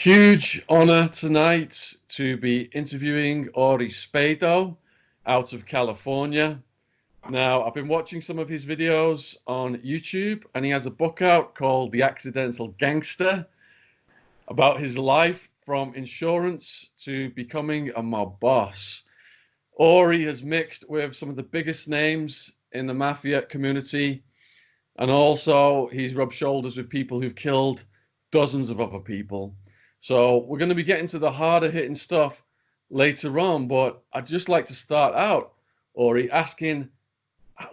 Huge honor tonight to be interviewing Ori Spado out of California. Now, I've been watching some of his videos on YouTube, and he has a book out called The Accidental Gangster about his life from insurance to becoming a mob boss. Ori has mixed with some of the biggest names in the Mafia community, and also he's rubbed shoulders with people who've killed dozens of other people. So we're going to be getting to the harder hitting stuff later on, but I'd just like to start out, Ori, asking,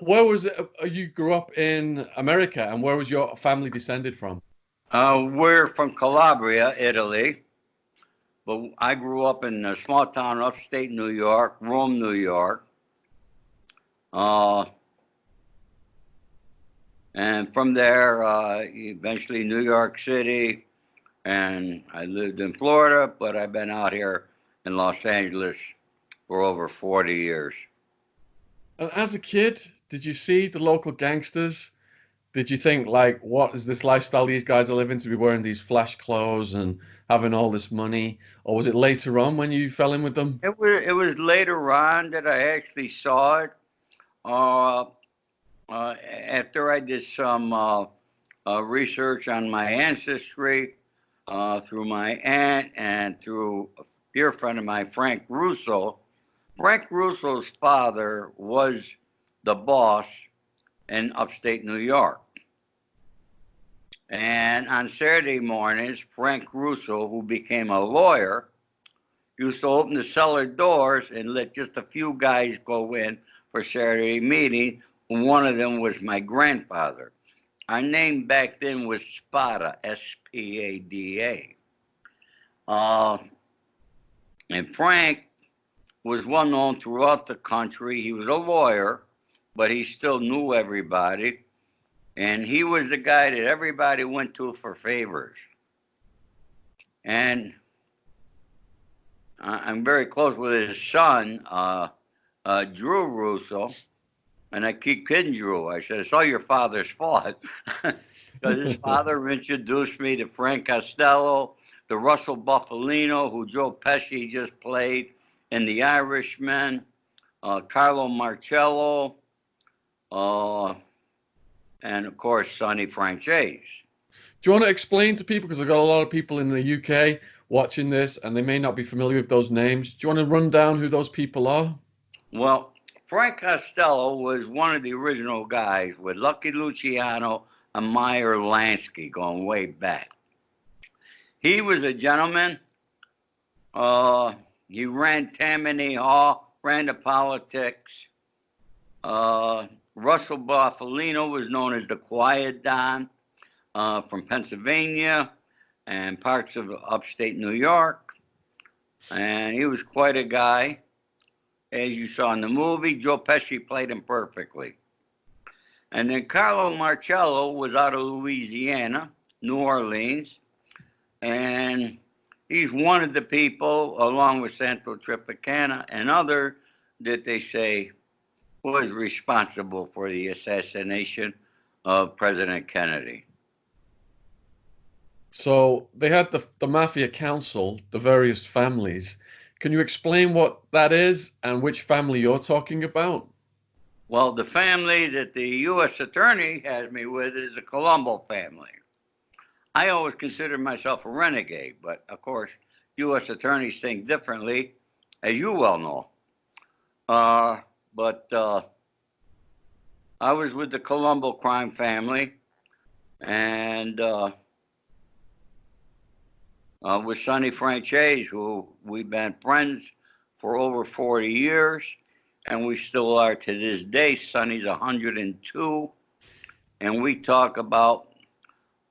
where was it you grew up in America, and where was your family descended from? We're from Calabria, Italy, but I grew up in a small town upstate New York, Rome, New York. And from there, eventually New York City, and I lived in Florida, but I've been out here in Los Angeles for over 40 years. And as a kid, did you see the local gangsters? Did you think, like, what is this lifestyle these guys are living, to be wearing these flash clothes and having all this money? Or was it later on when you fell in with them? It was later on that I actually saw it. After I did some research on my ancestry through my aunt and through a dear friend of mine, Frank Russo. Frank Russo's father was the boss in upstate New York. And on Saturday mornings, Frank Russo, who became a lawyer, used to open the cellar doors and let just a few guys go in for Saturday meeting. One of them was my grandfather. Our name back then was Spada, S-P-A-D-A. And Frank was well known throughout the country. He was a lawyer, but he still knew everybody. And he was the guy that everybody went to for favors. And I'm very close with his son, Drew Russo. And I keep kidding Drew. I said, it's all your father's fault. Because his father introduced me to Frank Costello, the Russell Buffalino, who Joe Pesci just played in The Irishman, Carlo Marcello, and of course, Sonny Franchese. Do you want to explain to people, because I've got a lot of people in the UK watching this, and they may not be familiar with those names. Do you want to run down who those people are? Well, Frank Costello was one of the original guys with Lucky Luciano and Meyer Lansky going way back. He was a gentleman. He ran Tammany Hall, ran the politics. Russell Buffalino was known as the Quiet Don from Pennsylvania and parts of upstate New York. And he was quite a guy. As you saw in the movie, Joe Pesci played him perfectly. And then Carlo Marcello was out of Louisiana, New Orleans, and he's one of the people, along with Santo Tropicana and other, that they say was responsible for the assassination of President Kennedy. So they had the Mafia Council, the various families. Can you explain what that is and which family you're talking about? Well, the family that the U.S. Attorney has me with is the Colombo family. I always considered myself a renegade, but of course, U.S. attorneys think differently, as you well know. But I was with the Colombo Crime Family, and with Sonny Franchese, who we've been friends for over 40 years, and we still are to this day. Sonny's 102, and we talk about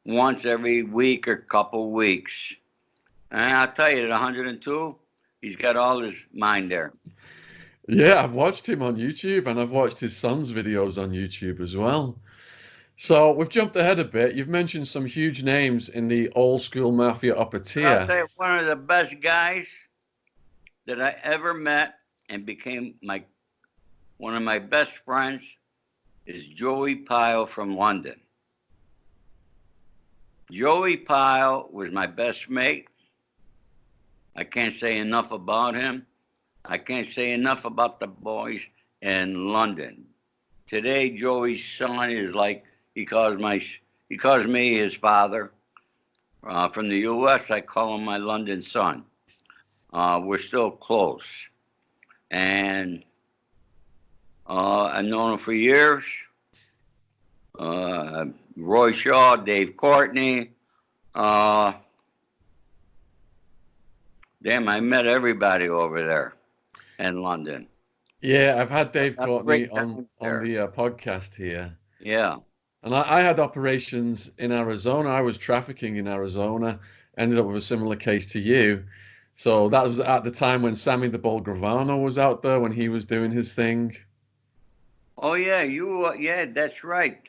once every week or couple weeks. And I'll tell you, at 102, he's got all his mind there. Yeah, I've watched him on YouTube, and I've watched his son's videos on YouTube as well. So we've jumped ahead a bit. You've mentioned some huge names in the old school Mafia upper tier. I'll tell you, one of the best guys that I ever met and became one of my best friends is Joey Pyle from London. Joey Pyle was my best mate. I can't say enough about him. I can't say enough about the boys in London. Today, Joey's son is like, he calls me his father. From the U.S., I call him my London son. We're still close. And I've known him for years. Roy Shaw, Dave Courtney. Damn, I met everybody over there in London. Yeah, I've had Dave Courtney on the podcast here. Yeah. And I had operations in Arizona. I was trafficking in Arizona, ended up with a similar case to you. So that was at the time when Sammy the Bull Gravano was out there, when he was doing his thing. Oh, yeah, yeah, that's right.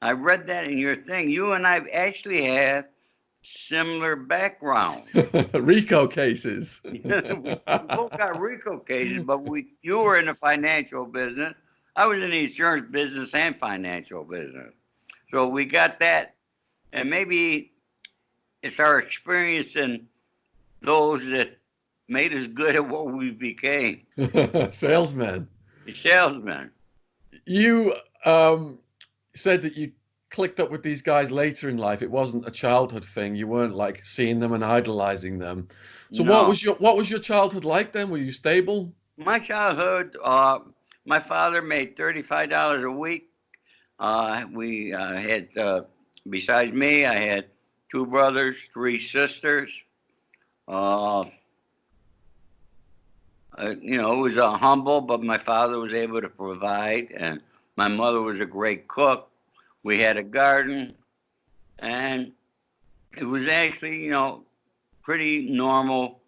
I read that in your thing. You and I actually have similar background. RICO cases. We both got RICO cases, but you were in the financial business. I was in the insurance business and financial business. So we got that. And maybe it's our experience in those that made us good at what we became. Salesmen. Salesmen. You said that you clicked up with these guys later in life. It wasn't a childhood thing. You weren't like seeing them and idolizing them. So No. what was your childhood like then? Were you stable? My childhood, my father made $35 a week. We had, besides me, I had 2 brothers, 3 sisters. It was humble, but my father was able to provide, and my mother was a great cook. We had a garden, and it was actually, pretty normal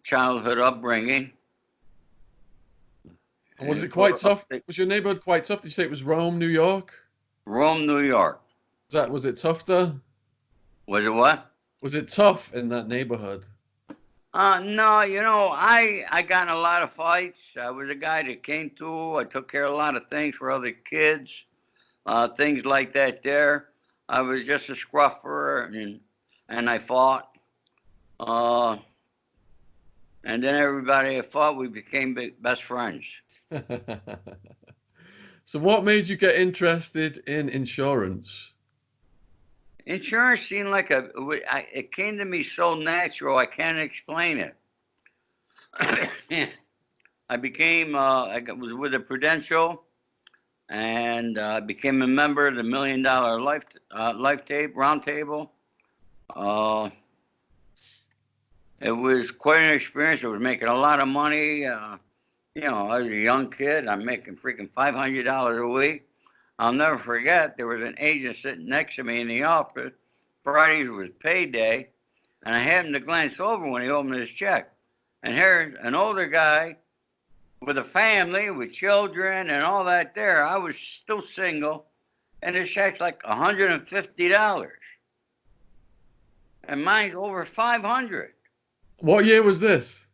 childhood upbringing. And was it quite tough? Was your neighborhood quite tough? Did you say it was Rome, New York? Rome, New York. Was it tough there? Was it what? Was it tough in that neighborhood? No, I got in a lot of fights. I was a guy that came to. I took care of a lot of things for other kids, things like that there. I was just a scruffer, and I fought. And then everybody I fought, we became best friends. So what made you get interested in insurance? Insurance seemed like it came to me so natural, I can't explain it. I was with a Prudential, and I became a member of the $1 Million Round Table. It was quite an experience. I was making a lot of money. I was a young kid. I'm making freaking $500 a week. I'll never forget, there was an agent sitting next to me in the office. Fridays was payday, and I happened to glance over when he opened his check. And here's an older guy with a family, with children and all that there. I was still single, and his check's like $150. And mine's over $500. What year was this?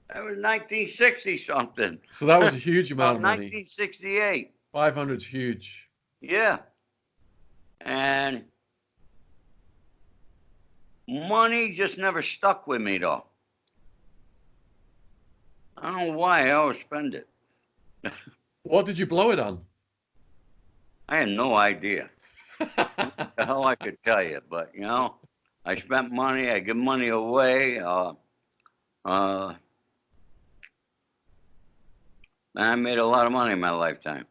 That was 1960 something. So that was a huge amount of money. 1968. 500's huge. Yeah. And money just never stuck with me, though. I don't know why I always spend it. What did you blow it on? I had no idea. What the hell I could tell you, but I spent money. I give money away. And I made a lot of money in my lifetime.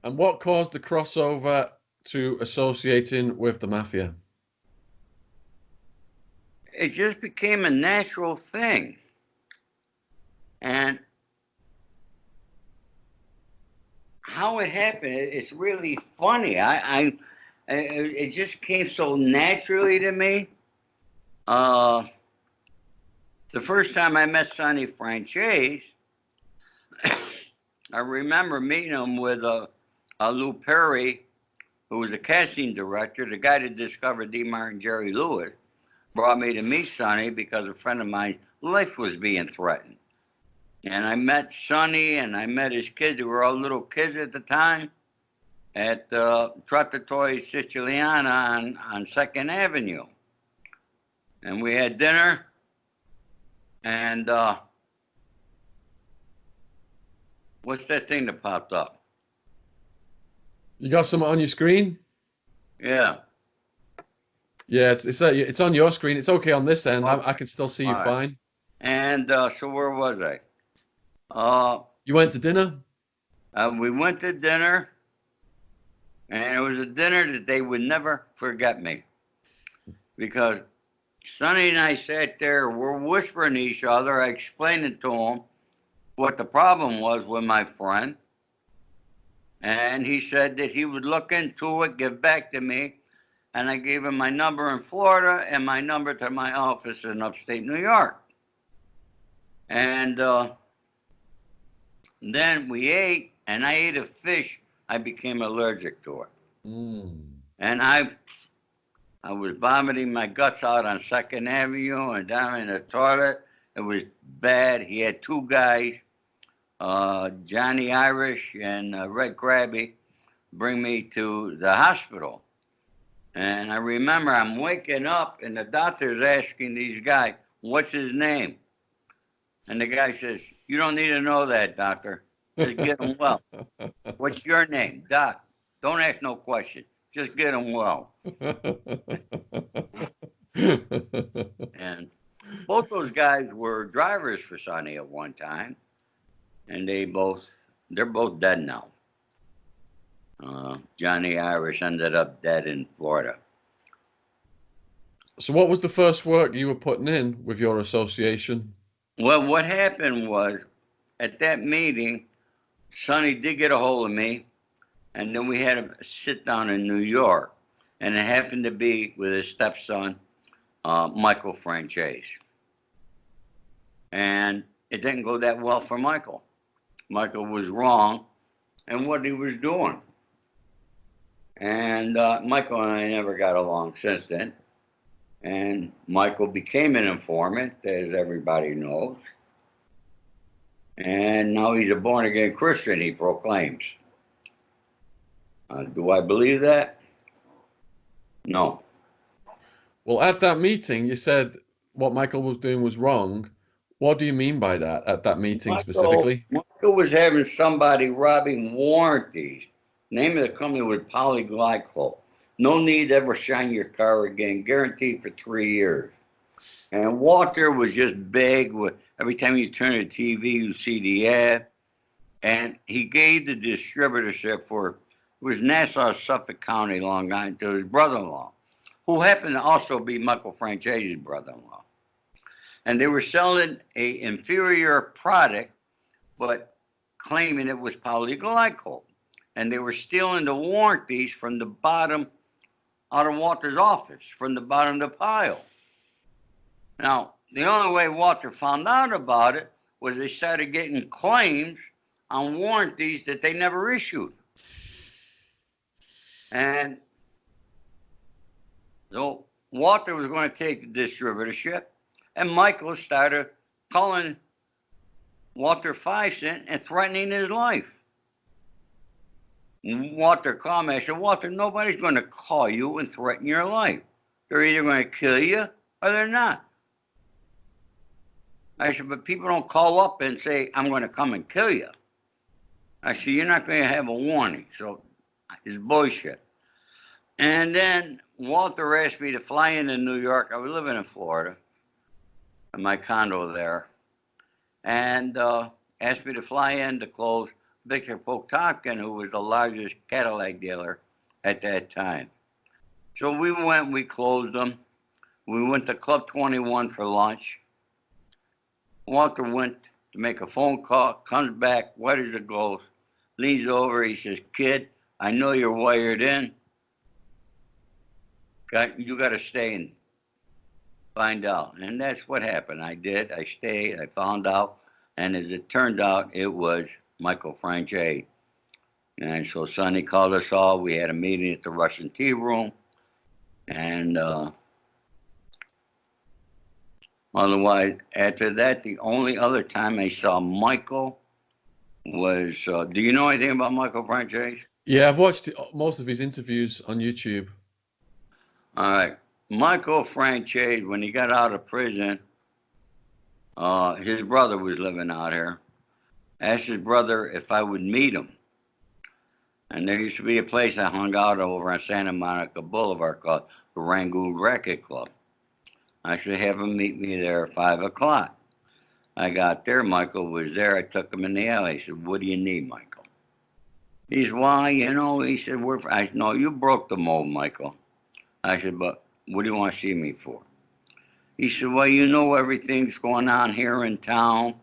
And what caused the crossover to associating with the Mafia? It just became a natural thing. And how it happened, it's really funny. It just came so naturally to me. The first time I met Sonny Franchise, I remember meeting him with Lou Perry, who was a casting director. The guy that discovered D. Martin Jerry Lewis brought me to meet Sonny because a friend of mine's life was being threatened. And I met Sonny, and I met his kids, who were all little kids at the time, at Trattoria Siciliana on 2nd Avenue. and we had dinner, and what's that thing that popped up? You got something on your screen? Yeah. Yeah, it's on your screen. It's okay on this end. I can still see you All right. fine. And so where was I? You went to dinner? We went to dinner, and it was a dinner that they would never forget me, because Sonny and I sat there, we're whispering to each other. I explained it to him what the problem was with my friend, and he said that he would look into it, give back to me, and I gave him my number in Florida and my number to my office in upstate New York. And then we ate, and I ate a fish. I became allergic to it. And I was vomiting my guts out on 2nd Avenue and down in the toilet. It was bad. He had 2 guys, Johnny Irish and Red Krabby, bring me to the hospital. And I remember I'm waking up, and the doctor's asking these guys, what's his name? And the guy says, you don't need to know that, doctor. Just get him well. What's your name? Doc. Don't ask no question. Just get him well. And both those guys were drivers for Sonny at one time. And they're both dead now. Johnny Irish ended up dead in Florida. So what was the first work you were putting in with your association? Well, what happened was, at that meeting, Sonny did get a hold of me, and then we had a sit down in New York, and it happened to be with his stepson, Michael Franchise. And it didn't go that well for Michael. Michael was wrong in what he was doing. And Michael and I never got along since then. And Michael became an informant, as everybody knows. And now he's a born-again Christian, he proclaims. Do I believe that? No. Well, at that meeting, you said what Michael was doing was wrong. What do you mean by that at that meeting specifically? Michael was having somebody robbing warranties. Name of the company was Polyglycol. No need to ever shine your car again. Guaranteed for 3 years. And Walter was just big. Every time you turn the TV, you see the ad. And he gave the distributorship for, it was Nassau, Suffolk County, Long Island, to his brother-in-law, who happened to also be Michael Franchise's brother-in-law. And they were selling a inferior product, but claiming it was polyglycol. And they were stealing the warranties from the bottom, out of Walter's office, from the bottom of the pile. Now, the only way Walter found out about it was they started getting claims on warranties that they never issued. And so Walter was going to take the distributorship, and Michael started calling Walter 5 cent and threatening his life. And Walter called me. I said, Walter, nobody's going to call you and threaten your life. They're either going to kill you or they're not. I said, but people don't call up and say, I'm going to come and kill you. I said, you're not going to have a warning. So it's bullshit. And then Walter asked me to fly into New York. I was living in Florida, in my condo there. And asked me to fly in to close Victor Potockin, who was the largest Cadillac dealer at that time. So we went, we closed them. We went to Club 21 for lunch. Walter went to make a phone call, comes back, white as a ghost, leans over, he says, kid, I know you're wired in. You got to stay and find out. And that's what happened. I did. I stayed. I found out. And as it turned out, it was Michael Franchise. And so Sonny called us all. We had a meeting at the Russian Tea Room. And otherwise, after that, the only other time I saw Michael was, do you know anything about Michael Franchise? Yeah, I've watched most of his interviews on YouTube. All right. Michael Franchise, when he got out of prison, his brother was living out here. Asked his brother if I would meet him. And there used to be a place I hung out over on Santa Monica Boulevard called the Rangoon Racket Club. I said, have him meet me there at 5 o'clock. I got there, Michael was there. I took him in the alley. I said, what do you need, Michael? He said, well, you know, he said, I said, no, you broke the mold, Michael. I said, but what do you want to see me for? He said, well, you know everything's going on here in town.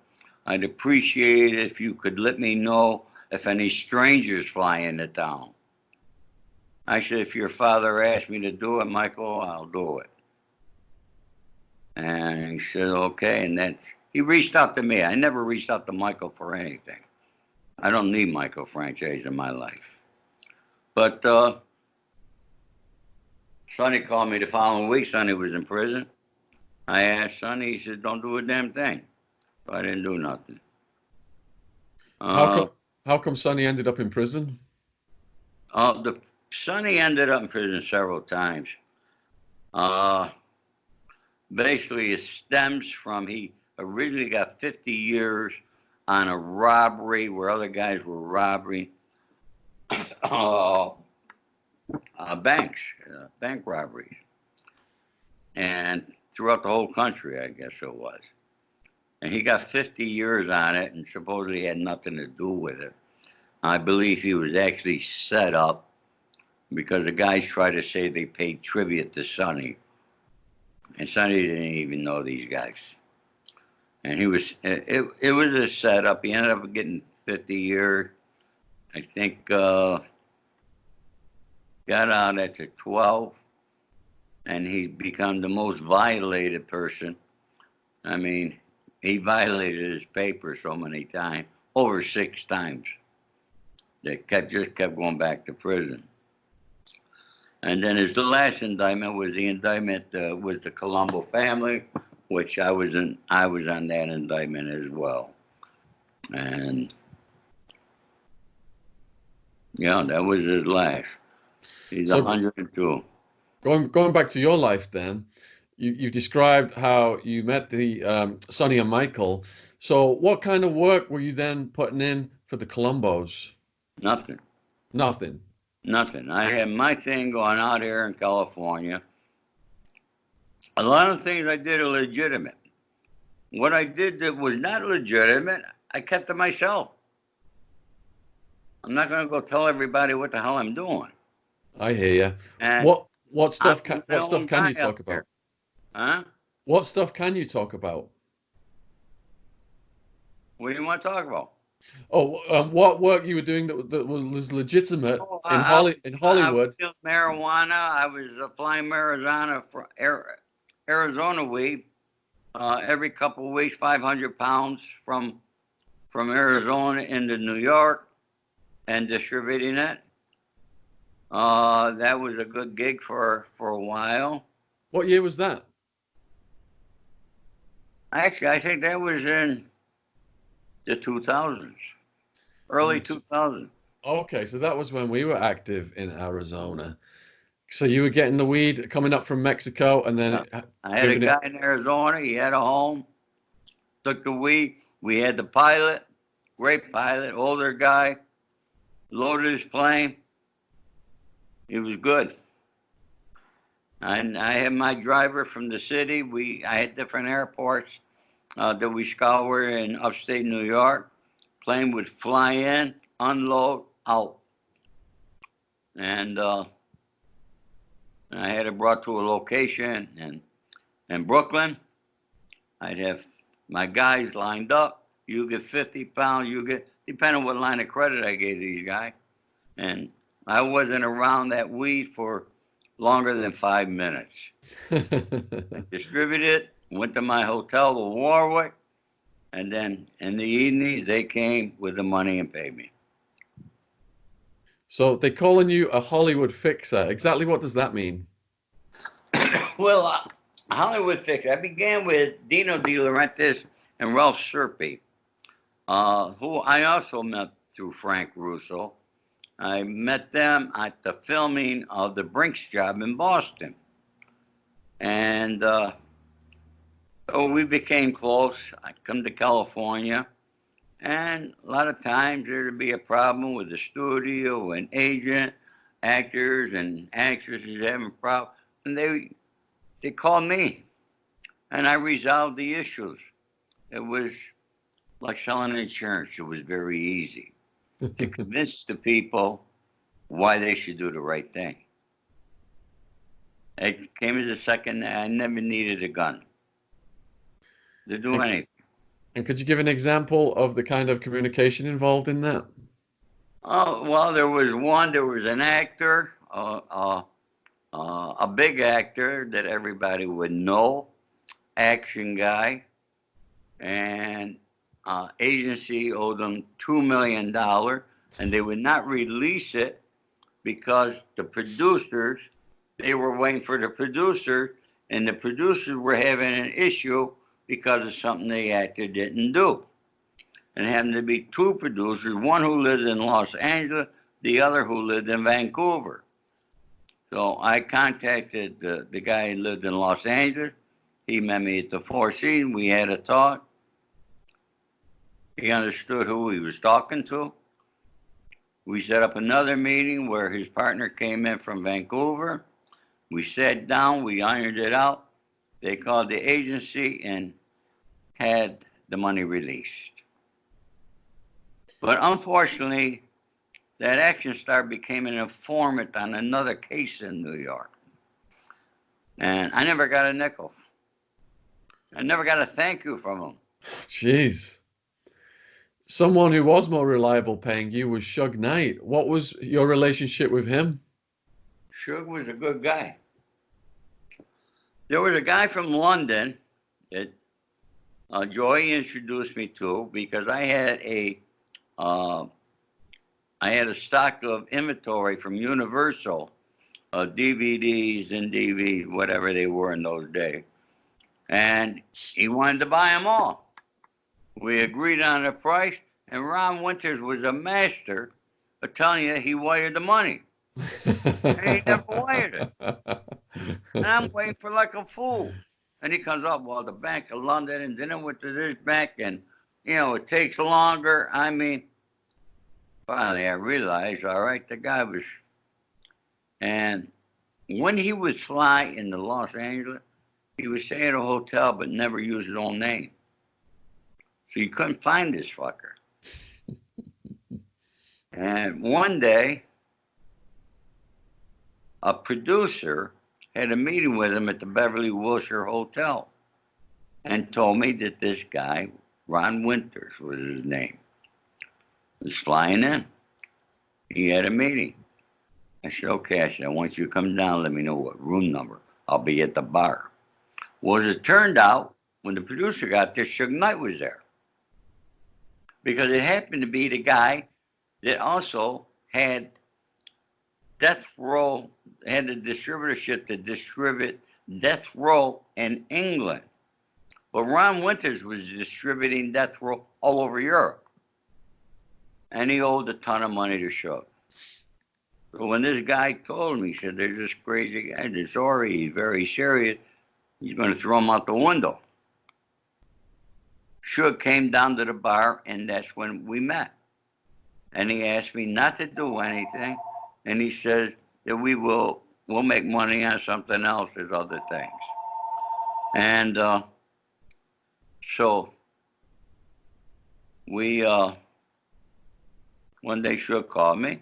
I'd appreciate it if you could let me know if any strangers fly into town. I said, if your father asked me to do it, Michael, I'll do it. And he said, okay. And he reached out to me. I never reached out to Michael for anything. I don't need Michael Franchise in my life. But Sonny called me the following week. Sonny was in prison. I asked Sonny, he said, don't do a damn thing. So I didn't do nothing. How come Sonny ended up in prison? Sonny ended up in prison several times. Basically, it stems from he originally got 50 years on a robbery where other guys were robbing banks, bank robberies. And throughout the whole country, I guess it was. And he got 50 years on it and supposedly had nothing to do with it. I believe he was actually set up because the guys tried to say they paid tribute to Sonny. And Sonny didn't even know these guys. And it was a setup. He ended up getting 50 years. I think got out after 12. And he become the most violated person. I mean, he violated his paper so many times, over 6 times. That just kept going back to prison. And then his last indictment was the indictment with the Colombo family, which I was on that indictment as well. And yeah, that was his last. He's 102. Going back to your life then, you described how you met the Sonny and Michael. So what kind of work were you then putting in for the Colombos? Nothing. I had my thing going out here in California. A lot of things I did are legitimate. What I did that was not legitimate, I kept to myself. I'm not going to go tell everybody what the hell I'm doing. I hear you. And what stuff can you talk about? Huh? What stuff can you talk about? What do you want to talk about? Oh, what work you were doing that was legitimate in Hollywood? I was marijuana. I was flying marijuana for Arizona weed every couple of weeks, 500 pounds from Arizona into New York and distributing it. That was a good gig for a while. What year was that? Actually, I think that was in the 2000s, early 2000s. Okay, so that was when we were active in Arizona. So you were getting the weed coming up from Mexico, and then I had a guy in Arizona. He had a home. Took the weed. We had the pilot, great pilot, older guy. Loaded his plane. It was good. And I had my driver from the city. I had different airports that we scoured in upstate New York. Plane would fly in, unload, out. And I had it brought to a location in Brooklyn. I'd have my guys lined up. You get 50 pounds, depending on what line of credit I gave these guys. And I wasn't around that weed for longer than 5 minutes. I distributed it, went to my hotel, the Warwick, and then in the evenings, they came with the money and paid me. So they're calling you a Hollywood fixer. Exactly what does that mean? Well, Hollywood fixer. I began with Dino De Laurentiis and Ralph Serpi, who I also met through Frank Russo. I met them at the filming of The Brinks Job in Boston. And so we became close. I'd come to California, and a lot of times there'd be a problem with the studio and agent, actors and actresses having problems, and they called me, and I resolved the issues. It was like selling insurance. It was very easy to convince the people why they should do the right thing. It came as a second. I never needed a gun to do anything. And could you give an example of the kind of communication involved in that? Oh, well, there was an actor, a big actor that everybody would know, action guy, and agency owed them $2 million, and they would not release it because the producers, they were waiting for the producers, and the producers were having an issue because of something the actor didn't do. And happened to be two producers, one who lived in Los Angeles, the other who lived in Vancouver. So I contacted the guy who lived in Los Angeles. He met me at the Four Seasons. We had a talk. He understood who he was talking to. We set up another meeting where his partner came in from Vancouver. We sat down, we ironed it out. They called the agency and had the money released. But unfortunately, that action star became an informant on another case in New York. And I never got a nickel. I never got a thank you from him. Jeez. Someone who was more reliable paying you was Suge Knight. What was your relationship with him? Suge was a good guy. There was a guy from London that Joy introduced me to because I had a stock of inventory from Universal, DVDs and DVDs, whatever they were in those days. And he wanted to buy them all. We agreed on a price, and Ron Winters was a master of telling you he wired the money. And he never wired it. And I'm waiting for like a fool. And he comes up, well, the Bank of London, and then I went to this bank, and, it takes longer. I mean, finally I realized, all right, the guy was, and when he would fly into Los Angeles, he would stay at a hotel but never use his own name. So you couldn't find this fucker. And one day, a producer had a meeting with him at the Beverly Wilshire Hotel and told me that this guy, Ron Winters was his name, was flying in. He had a meeting. I said, okay. I said, once you come down, let me know what room number. I'll be at the bar. Well, as it turned out, when the producer got there, Suge Knight was there. Because it happened to be the guy that also had Death Row, had the distributorship to distribute Death Row in England. But Ron Winters was distributing Death Row all over Europe. And he owed a ton of money to Suge. So when this guy told me, he said, there's this crazy guy, this Ori, he's very serious. He's going to throw him out the window. Suge came down to the bar, and that's when we met. And he asked me not to do anything, and he says that we'll make money on something else, there's other things. And so we, one day Suge called me.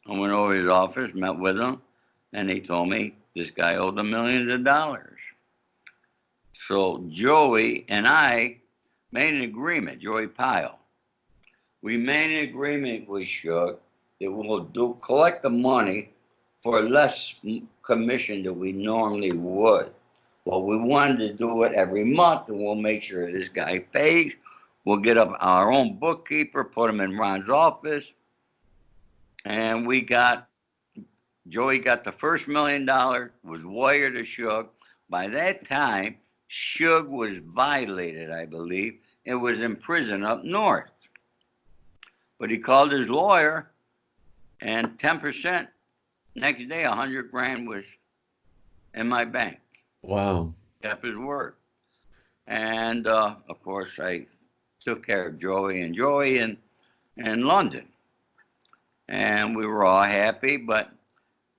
I went over to his office, met with him, and he told me this guy owed him millions of dollars. So Joey and I made an agreement, Joey Pyle. We made an agreement with Suge that we'll collect the money for less commission than we normally would. Well, we wanted to do it every month, and we'll make sure this guy pays. We'll get up our own bookkeeper, put him in Ron's office, and Joey got the first $1 million, was wired to Suge. By that time, Suge was violated, I believe, and was in prison up north. But he called his lawyer, and 10%, next day, 100 grand was in my bank. Wow. Kept his word. And of course, I took care of Joey in London. And we were all happy. But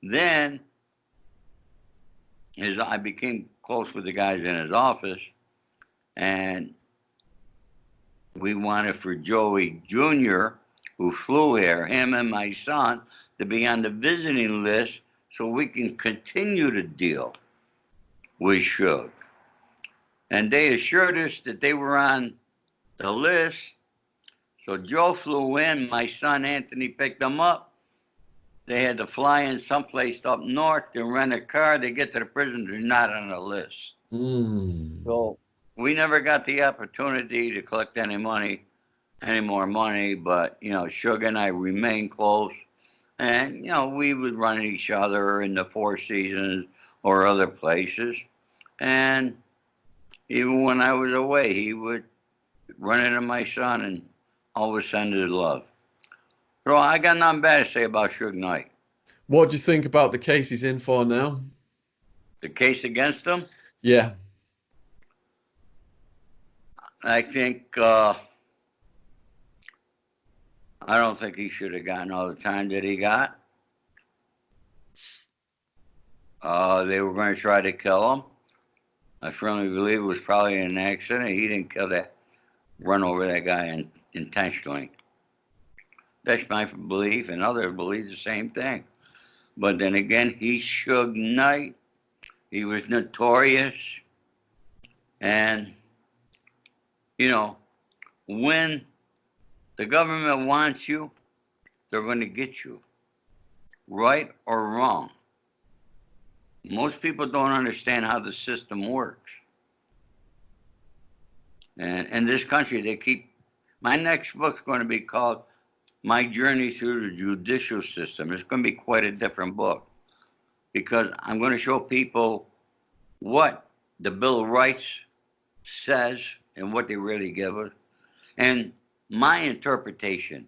then I became close with the guys in his office. And we wanted for Joey Jr., who flew here, him and my son, to be on the visiting list so we can continue to deal with Suge. And they assured us that they were on the list. So Joe flew in, my son Anthony picked them up. They had to fly in someplace up north, they rent a car, they get to the prison, they're not on the list. So we never got the opportunity to collect any more money, but, you know, Suge and I remained close. And, you know, we would run each other in the Four Seasons or other places. And even when I was away, he would run into my son and always send his love. So I got nothing bad to say about Suge Knight. What do you think about the case he's in for now? The case against him? Yeah. I think, I don't think he should have gotten all the time that he got. They were going to try to kill him. I firmly believe it was probably an accident. He didn't run over that guy intentionally. That's my belief, and others believe the same thing. But then again, he's Suge Knight. He was notorious. And, you know, when the government wants you, they're going to get you, right or wrong. Most people don't understand how the system works. And in this country, my next book's going to be called My Journey Through the Judicial System. It's going to be quite a different book because I'm going to show people what the Bill of Rights says and what they really give us, and my interpretation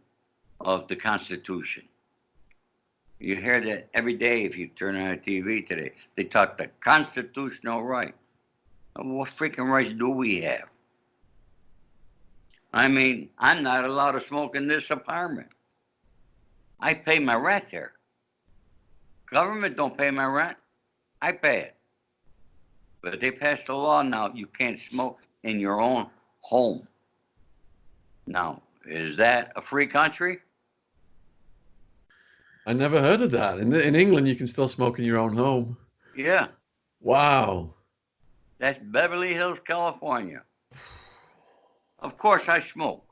of the Constitution. You hear that every day if you turn on a TV today. They talk the constitutional right. What freaking rights do we have? I mean, I'm not allowed to smoke in this apartment. I pay my rent here. Government don't pay my rent. I pay it. But they passed a law now, you can't smoke in your own home. Now, is that a free country? I never heard of that. In England, you can still smoke in your own home. Yeah. Wow. That's Beverly Hills, California. Of course I smoke.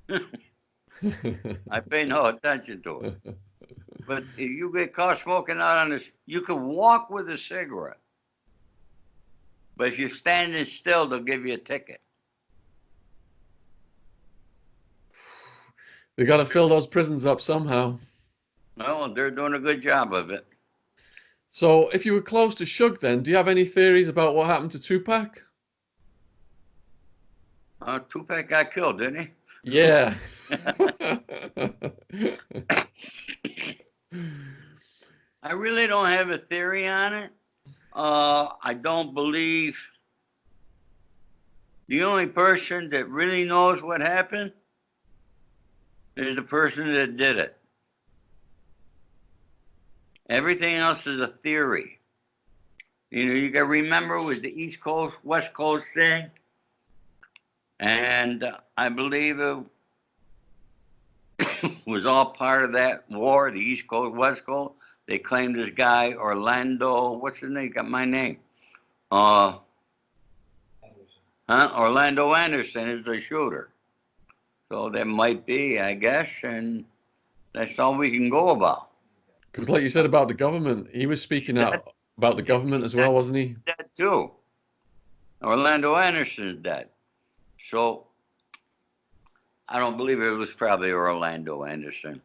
I pay no attention to it. But if you get caught smoking out on this, you can walk with a cigarette. But if you're standing still, they'll give you a ticket. They got to fill those prisons up somehow. Well, they're doing a good job of it. So if you were close to Suge then, do you have any theories about what happened to Tupac? Tupac got killed, didn't he? Yeah. I really don't have a theory on it. I don't believe the only person that really knows what happened is the person that did it. Everything else is a theory. You know, you got to remember it was the East Coast, West Coast thing. And I believe it was all part of that war, the East Coast, West Coast. They claimed this guy, Orlando, what's his name? Got my name. Orlando Anderson is the shooter. So that might be, I guess, and that's all we can go about. Because like you said about the government, he was speaking out about the government as well, wasn't he? Dead too. Orlando Anderson's dead. So I don't believe it was probably Orlando Anderson.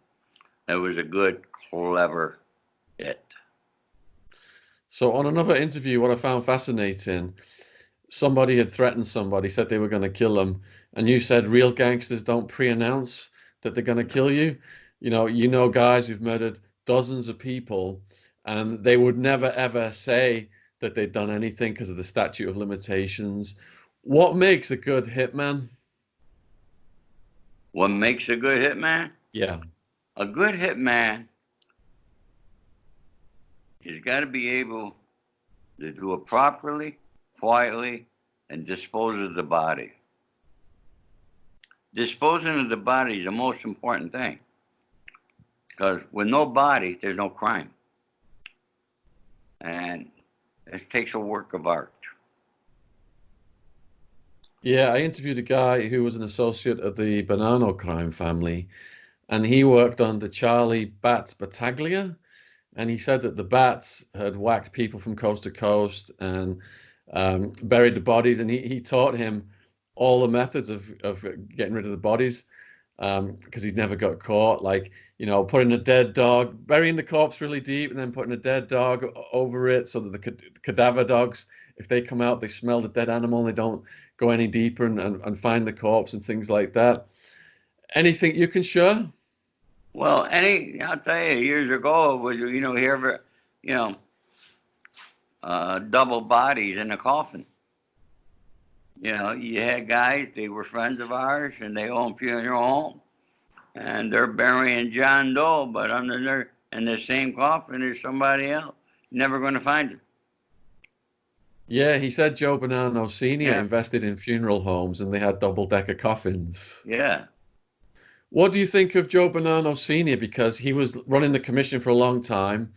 It was a good, clever hit. So on another interview, what I found fascinating, somebody had threatened somebody, said they were going to kill them, and you said real gangsters don't pre-announce that they're going to kill you. You know guys who've murdered dozens of people, and they would never ever say that they'd done anything because of the statute of limitations. What makes a good hitman? What makes a good hitman? Yeah. A good hitman has got to be able to do it properly, quietly, and dispose of the body. Disposing of the body is the most important thing, because with no body, there's no crime. And it takes a work of art. Yeah, I interviewed a guy who was an associate of the Bonanno crime family, and he worked on the Charlie Bats Battaglia, and he said that the bats had whacked people from coast to coast and buried the bodies, and he taught him all the methods of getting rid of the bodies because he'd never got caught. Like, you know, putting a dead dog, burying the corpse really deep, and then putting a dead dog over it so that the cadaver dogs, if they come out, they smell the dead animal and they don't go any deeper and find the corpse and things like that. Anything you can share? Well, I'll tell you, years ago, it was, double bodies in a coffin. You know, you had guys, they were friends of ours, and they owned funeral home, and they're burying John Doe, but in the same coffin is somebody else. Never going to find him. Yeah, he said Joe Bonanno Sr. Yeah. invested in funeral homes and they had double-decker coffins. Yeah. What do you think of Joe Bonanno Sr.? Because he was running the commission for a long time.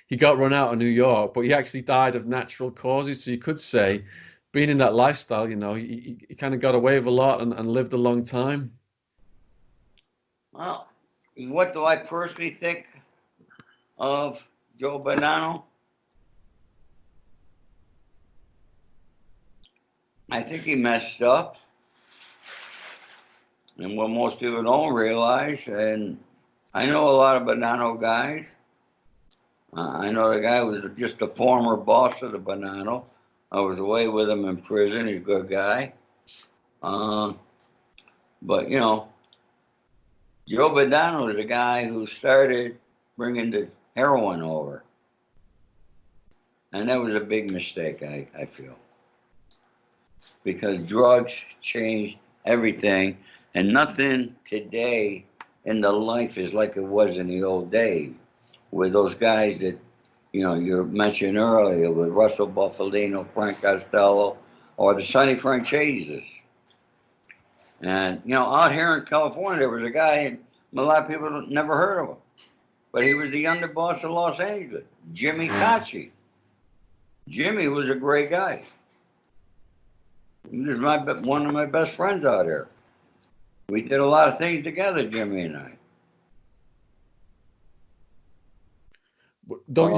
He got run out of New York, but he actually died of natural causes. So you could say, being in that lifestyle, you know, he kind of got away with a lot and lived a long time. Well, what do I personally think of Joe Bonanno? I think he messed up. And what most people don't realize, and I know a lot of Bonanno guys. I know the guy was just a former boss of the Bonanno. I was away with him in prison. He's a good guy. But, you know, Joe Bonanno is the guy who started bringing the heroin over. And that was a big mistake, I feel. Because drugs changed everything, and nothing today in the life is like it was in the old days with those guys that, you know, you mentioned earlier with Russell Buffalino, Frank Costello, or the Sonny Franceses. And, you know, out here in California, there was a guy, and a lot of people never heard of him, but he was the underboss of Los Angeles, Jimmy Cacci. Jimmy was a great guy. He was one of my best friends out here. We did a lot of things together, Jimmy and I. Don't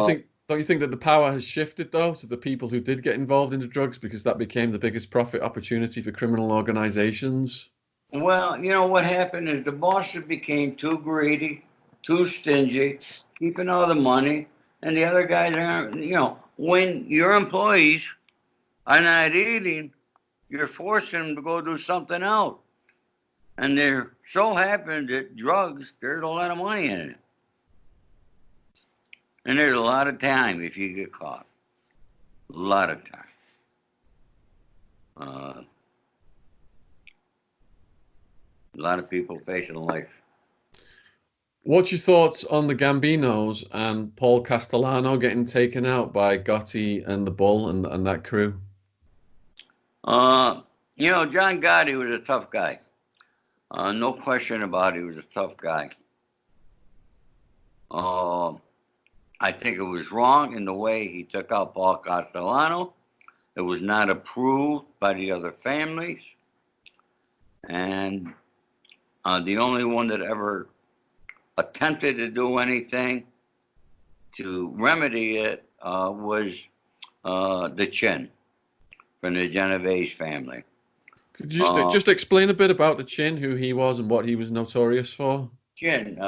you think that the power has shifted though to the people who did get involved in the drugs because that became the biggest profit opportunity for criminal organizations? Well, you know what happened is the bosses became too greedy, too stingy, keeping all the money, and the other guys are, you know, when your employees are not eating, you're forcing them to go do something else. And they're so happy that drugs, there's a lot of money in it. And there's a lot of time if you get caught. A lot of time. A lot of people facing life. What's your thoughts on the Gambinos and Paul Castellano getting taken out by Gotti and the Bull and that crew? You know, John Gotti was a tough guy. No question about it, he was a tough guy. I think it was wrong in the way he took out Paul Castellano. It was not approved by the other families. And the only one that ever attempted to do anything to remedy it was the Chin from the Genovese family. Could you just explain a bit about the Chin, who he was and what he was notorious for? Chin,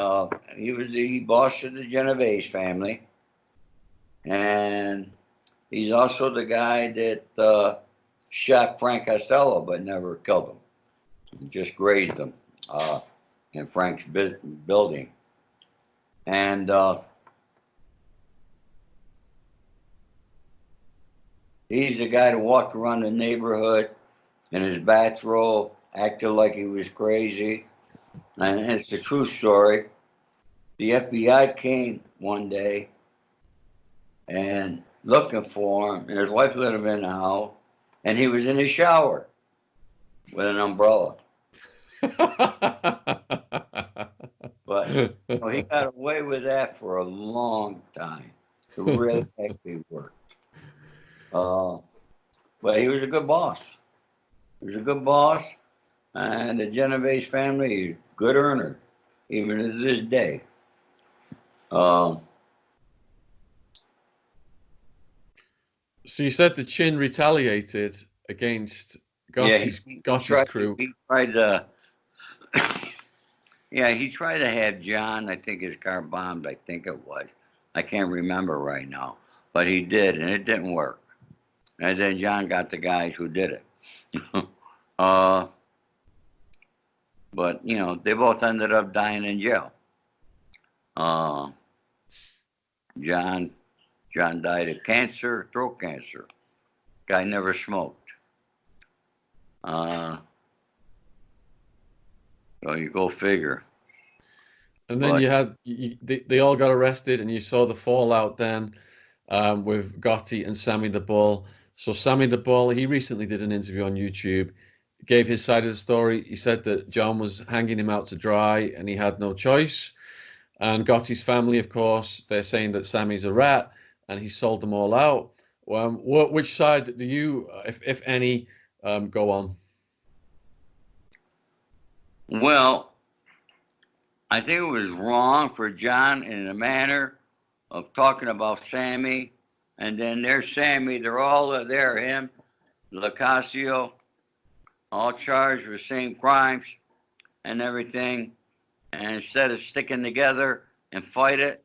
he was the boss of the Genovese family, and he's also the guy that shot Frank Costello but never killed him. He just grazed him in Frank's building. And He's the guy that walked around the neighborhood in his bathrobe, acted like he was crazy. And it's a true story. The FBI came one day and looking for him, and his wife let him in the house, and he was in the shower with an umbrella. But he got away with that for a long time. It really actually worked. But he was a good boss. He was a good boss, and the Genovese family, good earner, even to this day. So you said the Chin retaliated against Gotti's crew. He tried to, he tried to have John, I think his car bombed, I think it was. I can't remember right now. But he did, and it didn't work. And then John got the guys who did it. But, they both ended up dying in jail. John died of cancer, throat cancer. Guy never smoked. So you go figure. And then they all got arrested, and you saw the fallout then with Gotti and Sammy the Bull. So Sammy the Bull, he recently did an interview on YouTube, gave his side of the story. He said that John was hanging him out to dry and he had no choice. And Gotti's family, of course, they're saying that Sammy's a rat and he sold them all out. Which side do you, if any, go on? Well, I think it was wrong for John in a manner of talking about Sammy. And then there's Sammy, they're all there, him, Lacasio, all charged with the same crimes and everything. And instead of sticking together and fight it,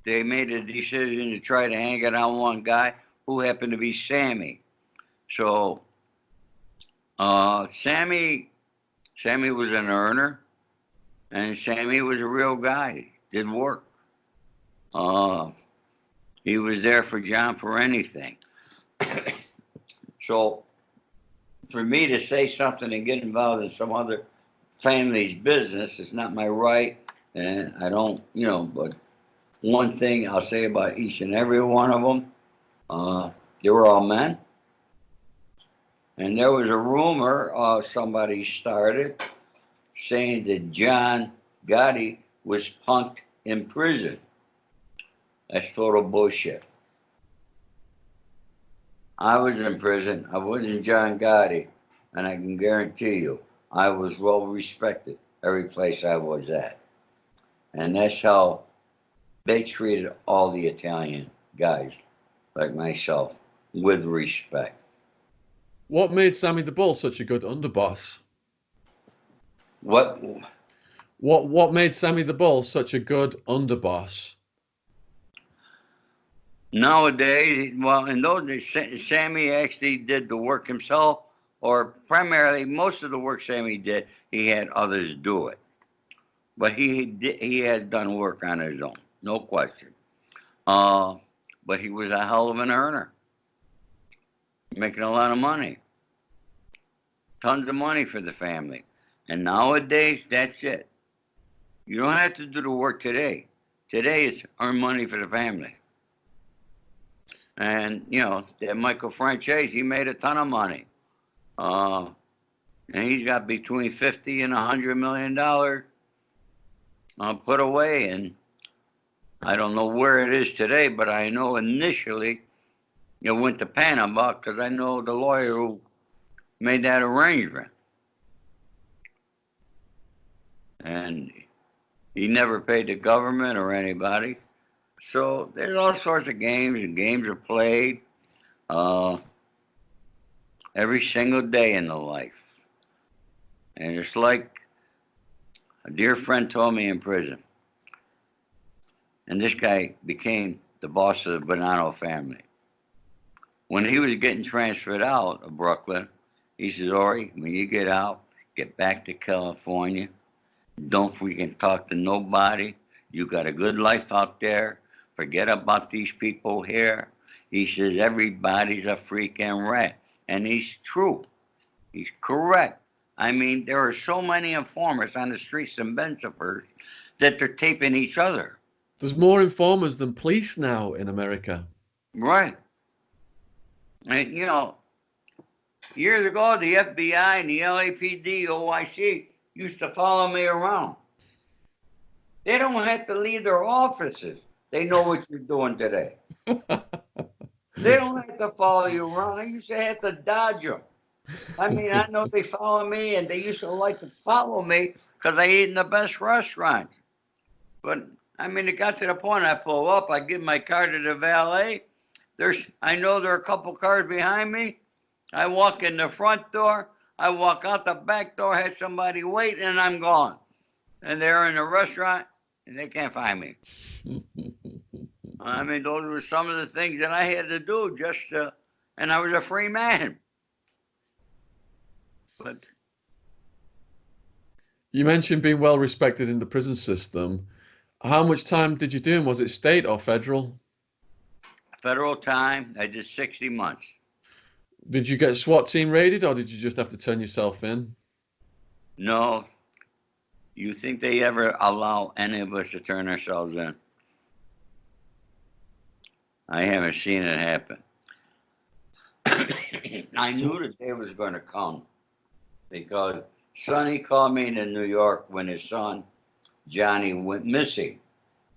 they made a decision to try to hang it on one guy who happened to be Sammy. So Sammy was an earner, and Sammy was a real guy, did work. He was there for John for anything. So for me to say something and get involved in some other family's business, it's not my right, and I don't, but one thing I'll say about each and every one of them, they were all men. And there was a rumor somebody started saying that John Gotti was punked in prison. That's total bullshit. I was in prison. I wasn't John Gotti, and I can guarantee you, I was well respected every place I was at. And that's how they treated all the Italian guys like myself, with respect. What made Sammy the Bull such a good underboss? What made Sammy the Bull such a good underboss? Nowadays, well, in those days, Sammy actually did the work himself, or primarily most of the work Sammy did, he had others do it. But he had done work on his own, no question. But he was a hell of an earner, making a lot of money, tons of money for the family. And nowadays, that's it. You don't have to do the work today. Today is earn money for the family. And, that Michael Franchese, he made a ton of money. And he's got between $50 and $100 million put away. And I don't know where it is today, but I know initially it went to Panama because I know the lawyer who made that arrangement. And he never paid the government or anybody. So there's all sorts of games, and games are played every single day in the life. And it's like a dear friend told me in prison, and this guy became the boss of the Bonanno family. When he was getting transferred out of Brooklyn, he says, Ori, when you get out, get back to California. Don't freaking talk to nobody. You got a good life out there. Forget about these people here. He says, everybody's a freaking rat. And he's true. He's correct. I mean, there are so many informers on the streets in Bensonhurst that they're taping each other. There's more informers than police now in America. Right. And, you know, years ago, the FBI and the LAPD, OIC used to follow me around. They don't have to leave their offices. They know what you're doing today. They don't have to follow you around. I used to have to dodge them. I mean, I know they follow me, and they used to like to follow me because I eat in the best restaurants. But, I mean, it got to the point I pull up, I give my car to the valet. I know there are a couple cars behind me. I walk in the front door. I walk out the back door, had somebody wait, and I'm gone. And they're in the restaurant, and they can't find me. I mean, those were some of the things that I had to do and I was a free man. But you mentioned being well respected in the prison system. How much time did you do, and was it state or federal? Federal time, I did 60 months. Did you get SWAT team raided, or did you just have to turn yourself in? No. You think they ever allow any of us to turn ourselves in? I haven't seen it happen. I knew the day was going to come because Sonny called me to New York when his son, Johnny, went missing.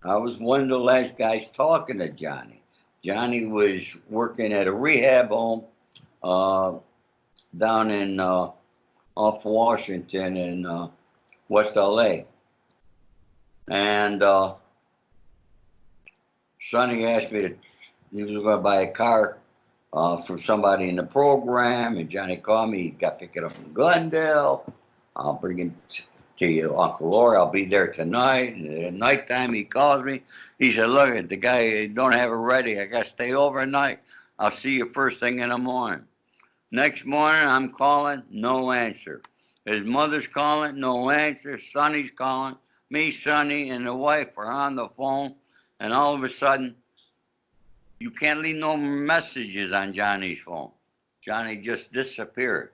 I was one of the last guys talking to Johnny. Johnny was working at a rehab home down in off Washington in West LA. And Sonny asked me he was going to buy a car from somebody in the program, and Johnny called me. He got to pick it up in Glendale. I'll bring it to you, Uncle Ori. I'll be there tonight. And at nighttime, he calls me. He said, look, the guy don't have it ready. I got to stay overnight. I'll see you first thing in the morning. Next morning, I'm calling, no answer. His mother's calling, no answer. Sonny's calling. Me, Sonny, and the wife are on the phone. And all of a sudden, you can't leave no messages on Johnny's phone. Johnny just disappeared.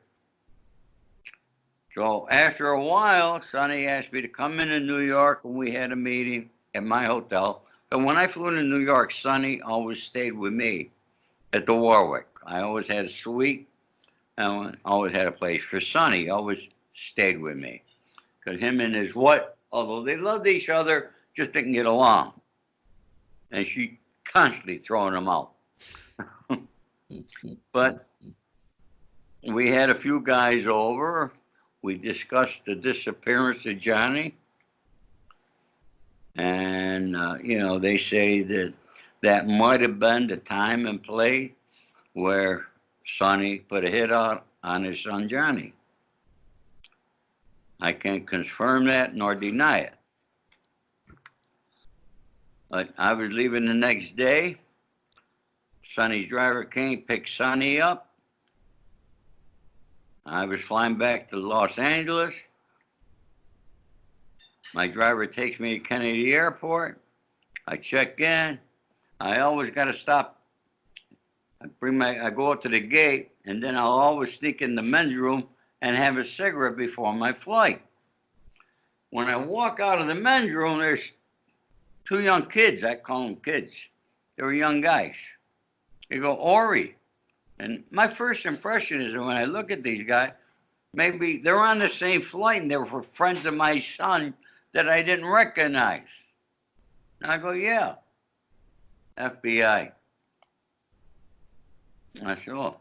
So after a while, Sonny asked me to come into New York, and we had a meeting at my hotel. But when I flew to New York, Sonny always stayed with me at the Warwick. I always had a suite. I always had a place for Sonny. He always stayed with me. Because him and his wife, although they loved each other, just didn't get along. And she constantly throwing him out. But we had a few guys over. We discussed the disappearance of Johnny. And, you know, they say that might have been the time and place where Sonny put a hit out on his son Johnny. I can't confirm that nor deny it. But I was leaving the next day. Sonny's driver came, picked Sonny up. I was flying back to Los Angeles. My driver takes me to Kennedy Airport. I check in. I always got to stop. I go up to the gate, and then I'll always sneak in the men's room and have a cigarette before my flight. When I walk out of the men's room, there's two young kids. I call them kids. They were young guys. They go, Ori. And my first impression is that when I look at these guys, maybe they're on the same flight and they were friends of my son that I didn't recognize. And I go, yeah, FBI. And I said, oh,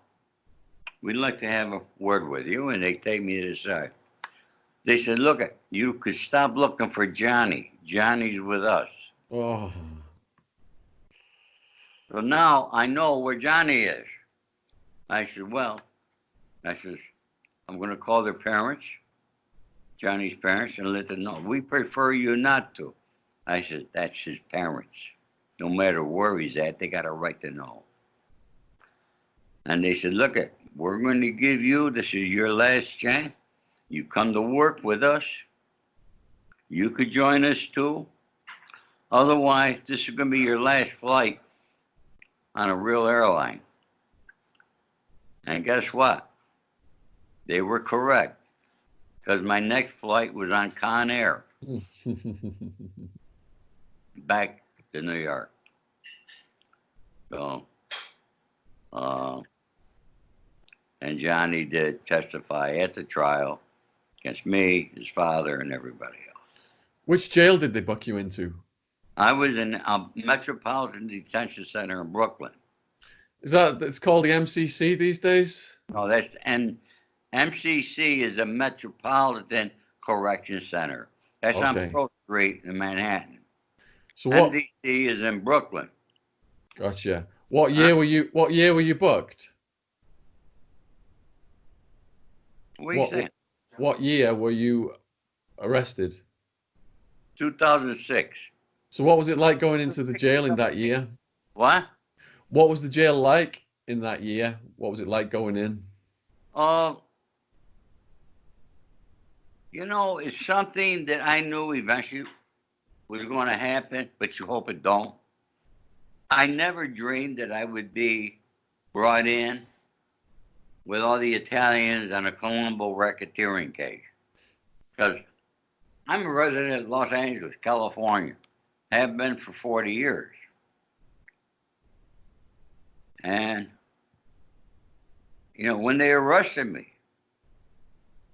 we'd like to have a word with you. And they take me to the side. They said, look, you could stop looking for Johnny. Johnny's with us. Oh. So now I know where Johnny is. I said, I'm going to call their parents, Johnny's parents, and let them know. We prefer you not to. I said, that's his parents. No matter where he's at, they got a right to know. And they said, look, we're going to give you, this is your last chance. You come to work with us. You could join us too. Otherwise, this is going to be your last flight on a real airline. And guess what? They were correct, because my next flight was on Con Air back to New York. So, and Johnny did testify at the trial against me, his father, and everybody else. Which jail did they book you into? I was in a Metropolitan Detention Center in Brooklyn. Is that, it's called the MCC these days? No, that's, and MCC is the Metropolitan Correction Center. That's on Okay. Pearl Street in Manhattan. So what? MDC is in Brooklyn. Gotcha. What year were you? What year were you booked? What are you saying? What year were you arrested? 2006. So what was it like going into the jail in that year? What? What was the jail like in that year? What was it like going in? You know, it's something that I knew eventually was going to happen, but you hope it don't. I never dreamed that I would be brought in with all the Italians on a Colombo racketeering case. Because I'm a resident of Los Angeles, California. Have been for 40 years. And, you know, when they arrested me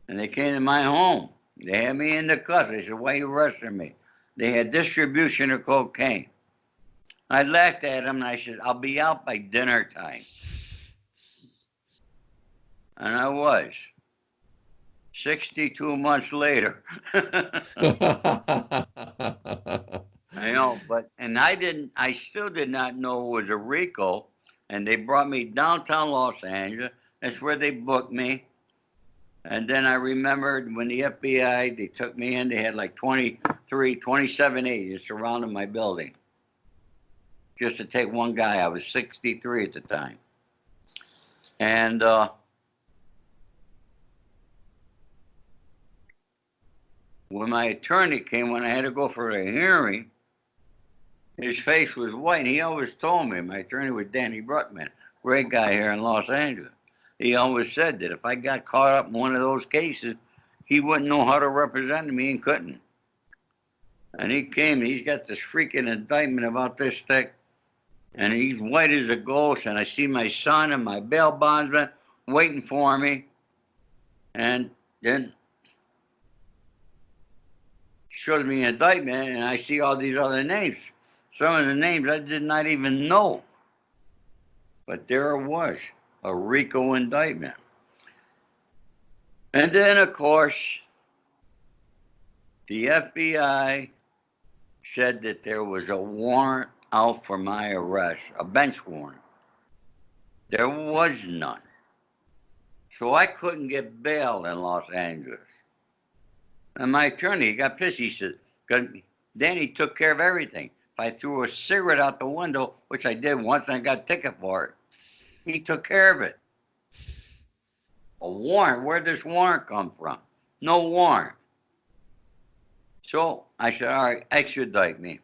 and they came to my home, they had me in the cuffs. They said, why are you arresting me? They had distribution of cocaine. I laughed at them and I said, I'll be out by dinner time. And I was. 62 months later. I know, but, and I still did not know it was a RICO, and they brought me downtown Los Angeles. That's where they booked me. And then I remembered when the FBI, they took me in, they had like 27 agents surrounding my building. Just to take one guy. I was 63 at the time. And when my attorney came, when I had to go for a hearing, his face was white. And he always told me, my attorney was Danny Bruckman, great guy here in Los Angeles. He always said that if I got caught up in one of those cases, he wouldn't know how to represent me and couldn't. And he came, and he's got this freaking indictment about this thick, and he's white as a ghost, and I see my son and my bail bondsman waiting for me. And then he shows me an indictment, and I see all these other names. Some of the names I did not even know. But there it was, a RICO indictment. And then, of course, the FBI said that there was a warrant out for my arrest, a bench warrant. There was none. So I couldn't get bail in Los Angeles. And my attorney, he got pissed. He said, because Danny took care of everything. If I threw a cigarette out the window, which I did once, and I got a ticket for it, he took care of it. A warrant? Where'd this warrant come from? No warrant. So I said, all right, extradite me.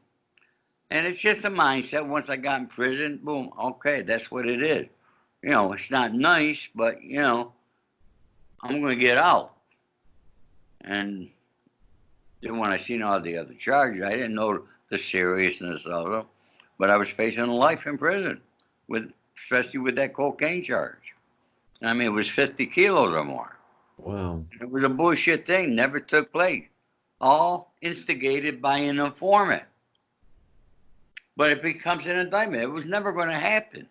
And it's just a mindset. Once I got in prison, boom, okay, that's what it is. You know, it's not nice, but, you know, I'm going to get out. And then when I seen all the other charges, I didn't know the seriousness of them. But I was facing life in prison, especially with that cocaine charge. I mean, it was 50 kilos or more. Wow. It was a bullshit thing, never took place. All instigated by an informant. But it becomes an indictment. It was never going to happen.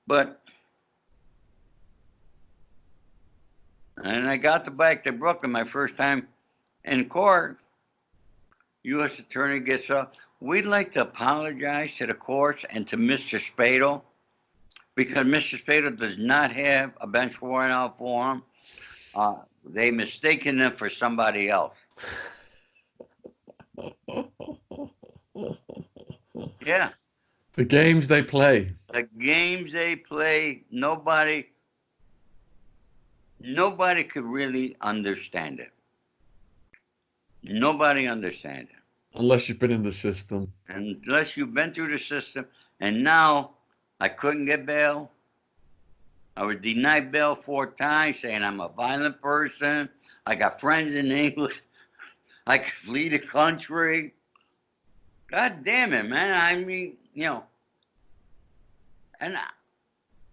But, and I got back to Brooklyn my first time in court. U.S. Attorney gets up. We'd like to apologize to the courts and to Mr. Spado, because Mr. Spado does not have a bench warrant out for him. They mistaken him for somebody else. Yeah. The games they play. The games they play, nobody could really understand it. Nobody understands it. Unless you've been in the system. Unless you've been through the system. And now I couldn't get bail. I was denied bail 4 times, saying I'm a violent person. I got friends in England. I could flee the country. God damn it, man. I mean, and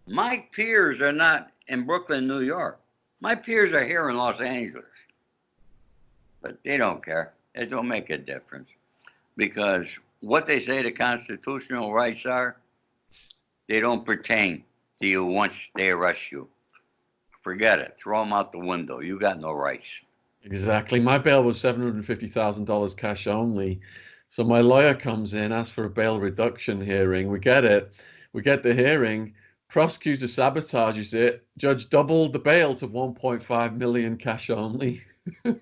my peers are not in Brooklyn, New York. My peers are here in Los Angeles. But they don't care. It don't make a difference. Because what they say the constitutional rights are, they don't pertain to you once they arrest you. Forget it. Throw them out the window. You got no rights. Exactly. My bail was $750,000 cash only. So my lawyer comes in, asks for a bail reduction hearing. We get it. We get the hearing. Prosecutor sabotages it. Judge doubled the bail to 1.5 million cash only.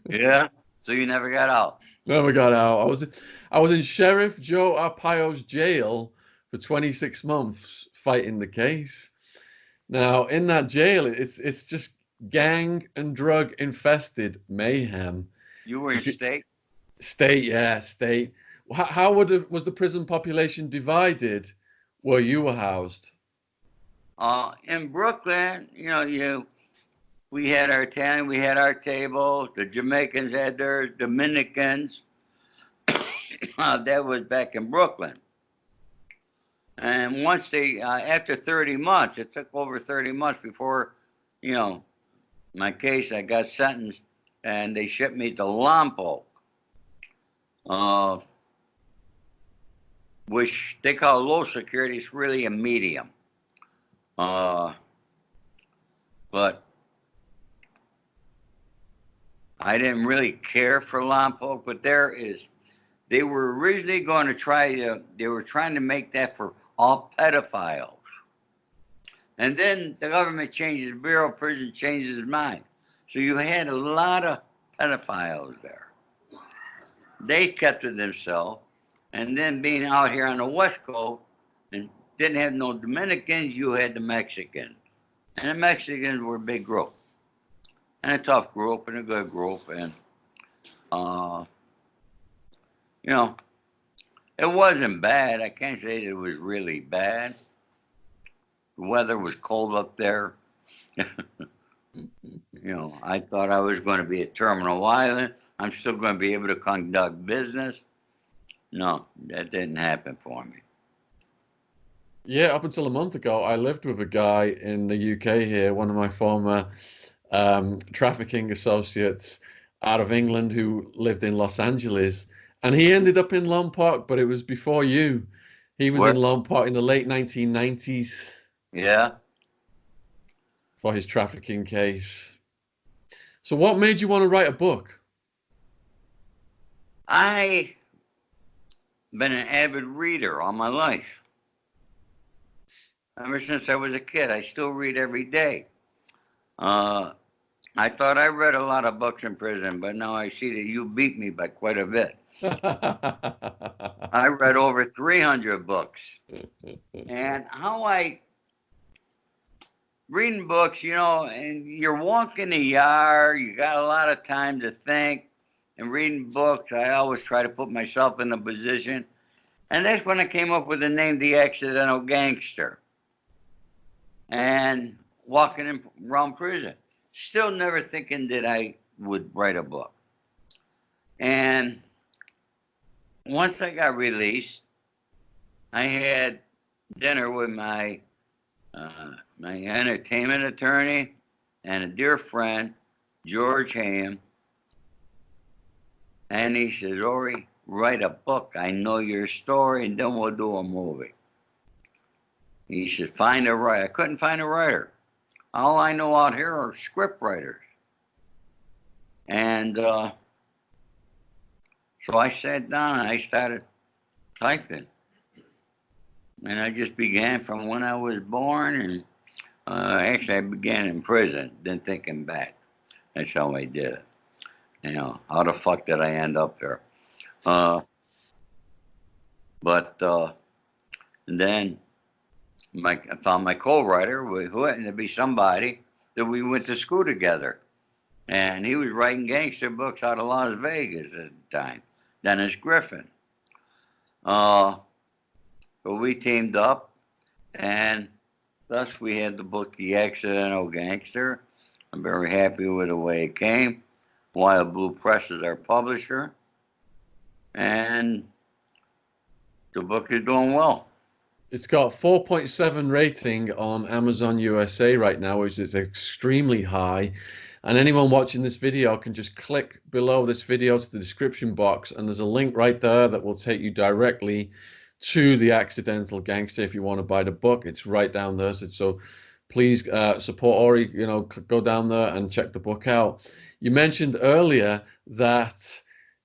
Yeah. So you never got out. Never got out. I was in Sheriff Joe Arpaio's jail for 26 months fighting the case. Now, in that jail, it's just gang and drug infested mayhem. You were in state? State, yeah, state. How was the prison population divided where you were housed? In Brooklyn, we had our Italian, we had our table. The Jamaicans had theirs, Dominicans. That was back in Brooklyn. And once after 30 months, it took over 30 months before, my case, I got sentenced, and they shipped me to Lompoc, which they call low security. It's really a medium. But I didn't really care for Lompoc, but they were originally going to they were trying to make that for all pedophiles. And then the government changed, the Bureau of Prisons changed his mind. So you had a lot of pedophiles there. They kept to themselves. And then being out here on the West Coast and didn't have no Dominicans, you had the Mexicans. And the Mexicans were a big group. And a tough group and a good group. And, it wasn't bad. I can't say it was really bad. The weather was cold up there. I thought I was going to be at Terminal Island. I'm still going to be able to conduct business. No, that didn't happen for me. Yeah, up until a month ago, I lived with a guy in the UK here, one of my former trafficking associates out of England who lived in Los Angeles. And he ended up in Lompoc, but it was before you. He was in Lompoc in the late 1990s. Yeah. For his trafficking case. So what made you want to write a book? I've been an avid reader all my life. Ever since I was a kid, I still read every day. I thought I read a lot of books in prison, but now I see that you beat me by quite a bit. I read over 300 books. And reading books, and you're walking the yard, you got a lot of time to think. And reading books, I always try to put myself in a position. And that's when I came up with the name The Accidental Gangster. And walking around prison. Still never thinking that I would write a book. And once I got released, I had dinner with my entertainment attorney and a dear friend, George Ham. And he says, Ori, write a book. I know your story, and then we'll do a movie. He said, find a writer. I couldn't find a writer. All I know out here are script writers. And so I sat down and I started typing. And I just began from when I was born. And actually, I began in prison, then thinking back. That's how I did it. How the fuck did I end up there? And then I found my co-writer, who happened to be somebody that we went to school together. And he was writing gangster books out of Las Vegas at the time, Dennis Griffin. So we teamed up, And thus we had the book The Accidental Gangster. I'm very happy with the way it came. Wild Blue Press is our publisher. And the book is doing well. It's got 4.7 rating on Amazon USA right now, which is extremely high. And anyone watching this video can just click below this video to the description box, and there's a link right there that will take you directly to The Accidental Gangster. If you want to buy the book, it's right down there. So please support Ori, go down there and check the book out. You mentioned earlier that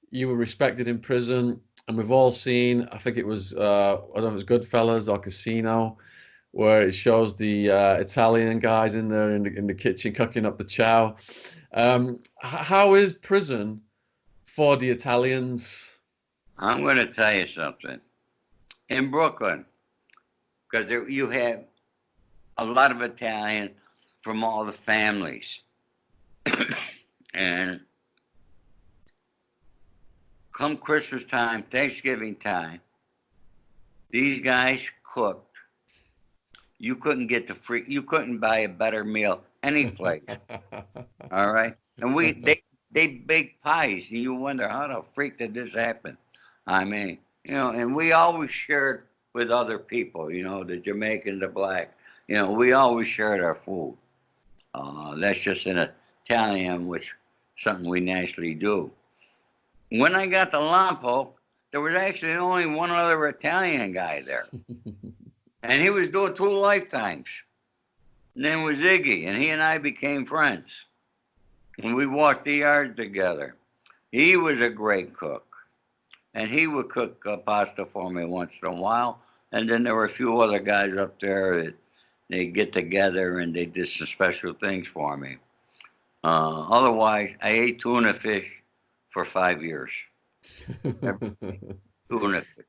you were respected in prison, and we've all seen, I think it was, I don't know if it was Goodfellas or Casino, where it shows the Italian guys in there in the kitchen cooking up the chow. How is prison for the Italians? I'm going to tell you something. In Brooklyn, because you have a lot of Italian from all the families. And come Christmas time, Thanksgiving time, these guys cooked. You couldn't get you couldn't buy a better meal any place. All right. And they bake pies, and you wonder how the freak did this happen? I mean, and we always shared with other people, the Jamaican, the black, we always shared our food. That's just an Italian, which something we naturally do. When I got to Lompoc, there was actually only one other Italian guy there. And he was doing 2 lifetimes. His name was Iggy, and he and I became friends. And we walked the yard together. He was a great cook. And he would cook pasta for me once in a while. And then there were a few other guys up there that they'd get together and they did some special things for me. Otherwise, I ate tuna fish for 5 years. Tuna fish.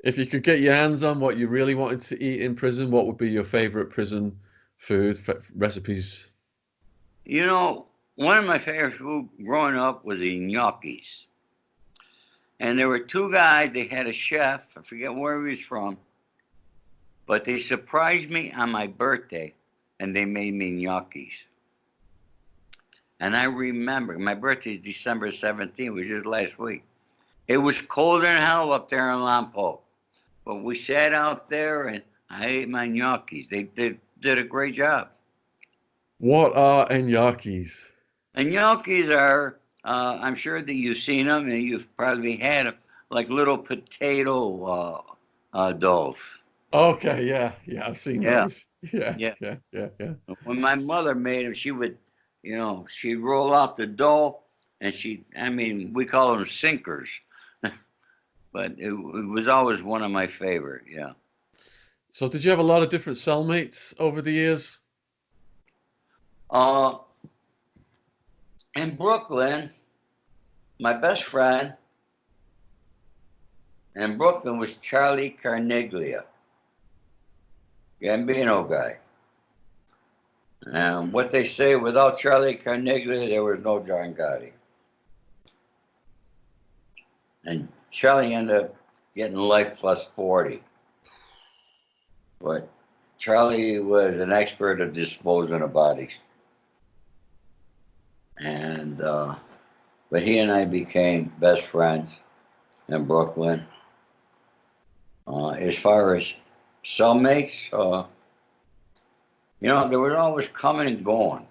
If you could get your hands on what you really wanted to eat in prison, what would be your favorite prison food recipes? One of my favorite food growing up was the gnocchis. And there were 2 guys, they had a chef, I forget where he was from, but they surprised me on my birthday, and they made me gnocchis. And I remember, my birthday is December 17th, which is last week. It was colder than hell up there in Lompoc. But we sat out there, and I ate my gnocchis. They did a great job. What are gnocchis? And gnocchis are, I'm sure that you've seen them, and you've probably had them, like little potato doughs. Okay, yeah, I've seen those. Yeah. When my mother made them, she would, she'd roll out the dough, and we call them sinkers. But it was always one of my favorite, yeah. So did you have a lot of different cellmates over the years? In Brooklyn, my best friend in Brooklyn was Charlie Carneglia, Gambino guy. And what they say, without Charlie Carneglia, there was no John Gotti. And Charlie ended up getting life plus 40. But Charlie was an expert at disposing of bodies. And, but he and I became best friends in Brooklyn. As far as cellmates, there was always coming and going.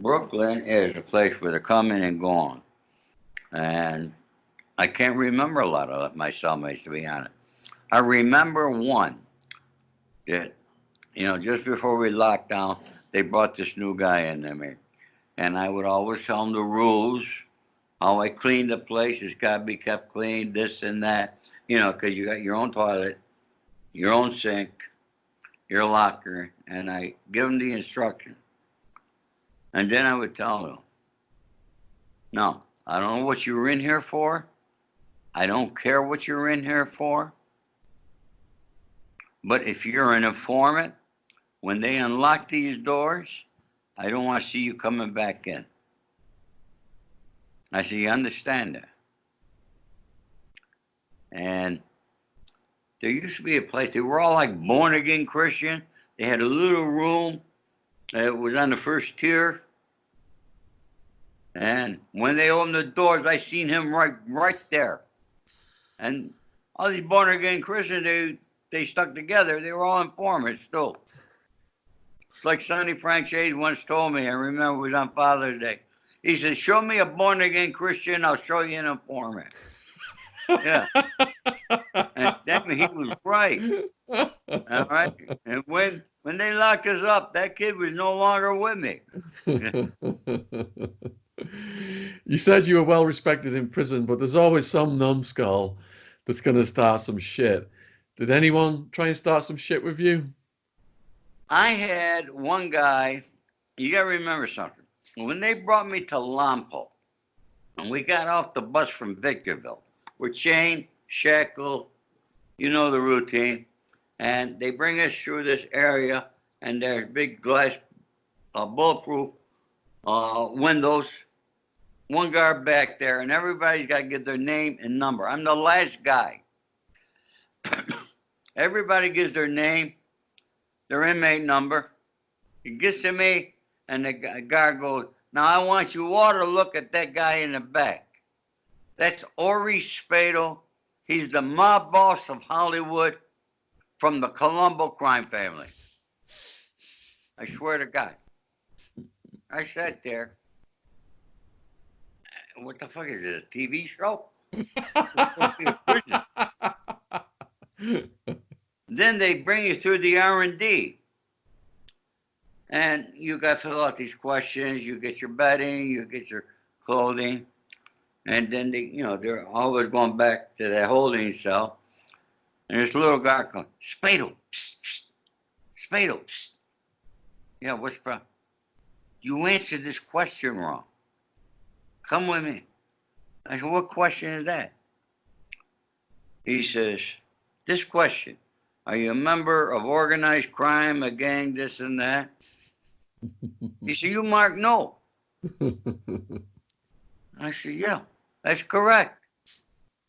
Brooklyn is a place where they're coming and going. And I can't remember a lot of my cellmates, to be honest. I remember one that, just before we locked down, they brought this new guy in there. And I would always tell them the rules, how I cleaned the place. It's got to be kept clean, this and that. Because you got your own toilet, your own sink, your locker. And I give them the instruction. And then I would tell them, no, I don't know what you were in here for. I don't care what you're in here for. But if you're an informant, when they unlock these doors, I don't want to see you coming back in. I say, you understand that? And there used to be a place. They were all like born again Christian. They had a little room. It was on the first tier. And when they opened the doors, I seen him right there. And all these born again Christians, they stuck together. They were all informants too. It's like Sonny Franchese once told me. I remember it was on Father's Day. He said, "Show me a born again Christian, I'll show you an informant." Yeah. And damn, he was right. All right. And when they locked us up, that kid was no longer with me. You said you were well respected in prison, but there's always some numbskull that's going to start some shit. Did anyone try and start some shit with you? I had one guy, you got to remember something. When they brought me to Lompo, and we got off the bus from Victorville, we're chained, shackled, you know the routine, and they bring us through this area, and there's big glass, bulletproof windows, one guard back there, and everybody's got to give their name and number. I'm the last guy. Everybody gives their name, their inmate number. He gets to me, and the guard goes, "Now I want you all to look at that guy in the back. That's Ori Spado. He's the mob boss of Hollywood from the Colombo Crime Family." I swear to God. I sat there. What the fuck is it, a TV show? Then they bring you through the R&D. And you got to fill out these questions. You get your bedding, you get your clothing. And then they're always going back to that holding cell. And this little guy comes, "Spado, psst, psst, Spado, psst." "Yeah, what's the problem?" "You answered this question wrong. Come with me." I said, "What question is that?" He says, "This question. Are you a member of organized crime, a gang, this and that?" He said, "You mark no." I said, "Yeah, that's correct.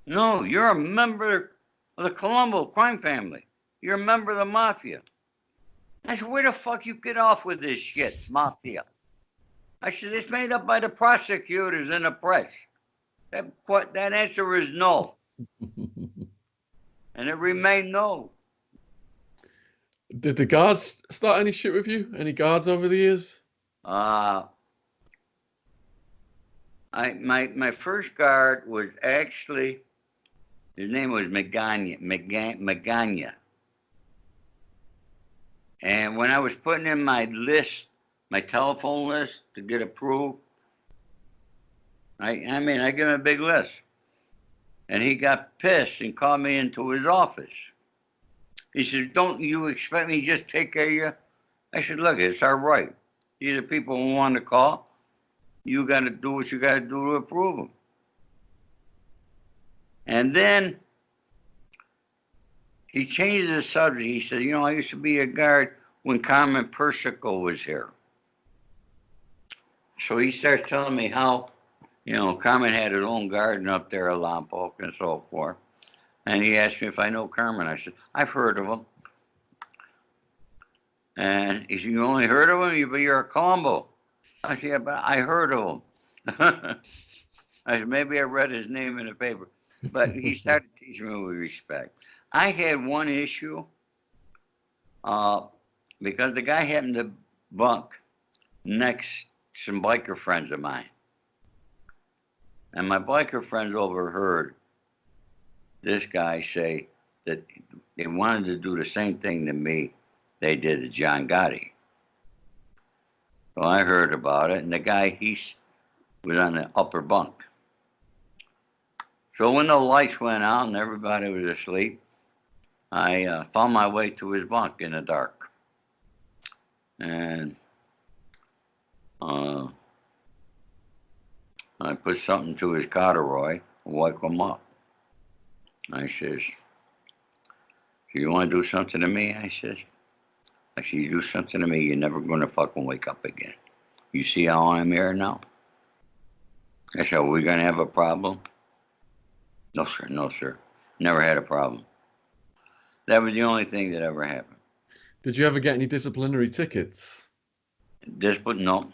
No, you're a member of the Colombo Crime Family. You're a member of the Mafia." I said, "Where the fuck you get off with this shit, Mafia?" I said, "It's made up by the prosecutors and the press." That answer is no. And it remained no. Did the guards start any shit with you? Any guards over the years? My first guard was actually, his name was Magana. And when I was putting in my list, my telephone list to get approved, I give him a big list. And he got pissed and called me into his office. He said, "Don't you expect me to just take care of you?" I said, "Look, it's our right. These are people who want to call. You got to do what you got to do to approve them." And then he changed the subject. He said, "I used to be a guard when Carmen Persico was here." So he starts telling me how, Carmen had her own garden up there at Lompoc and so forth. And he asked me if I know Carmen. I said, "I've heard of him." And he said, "You only heard of him? But you're a Colombo." I said, "Yeah, but I heard of him." I said, "Maybe I read his name in the paper." But he started teaching me with respect. I had one issue because the guy happened to bunk next to some biker friends of mine. And my biker friends overheard this guy say that they wanted to do the same thing to me they did to John Gotti. So I heard about it, and the guy, he was on the upper bunk. So when the lights went out and everybody was asleep, I found my way to his bunk in the dark. And I put something to his corduroy and woke him up. I says, "You want to do something to me?" I said, "You do something to me, you're never going to fucking wake up again. You see how I'm here now?" I said, "Are we going to have a problem?" "No, sir. No, sir. Never had a problem." That was the only thing that ever happened. Did you ever get any disciplinary tickets? No.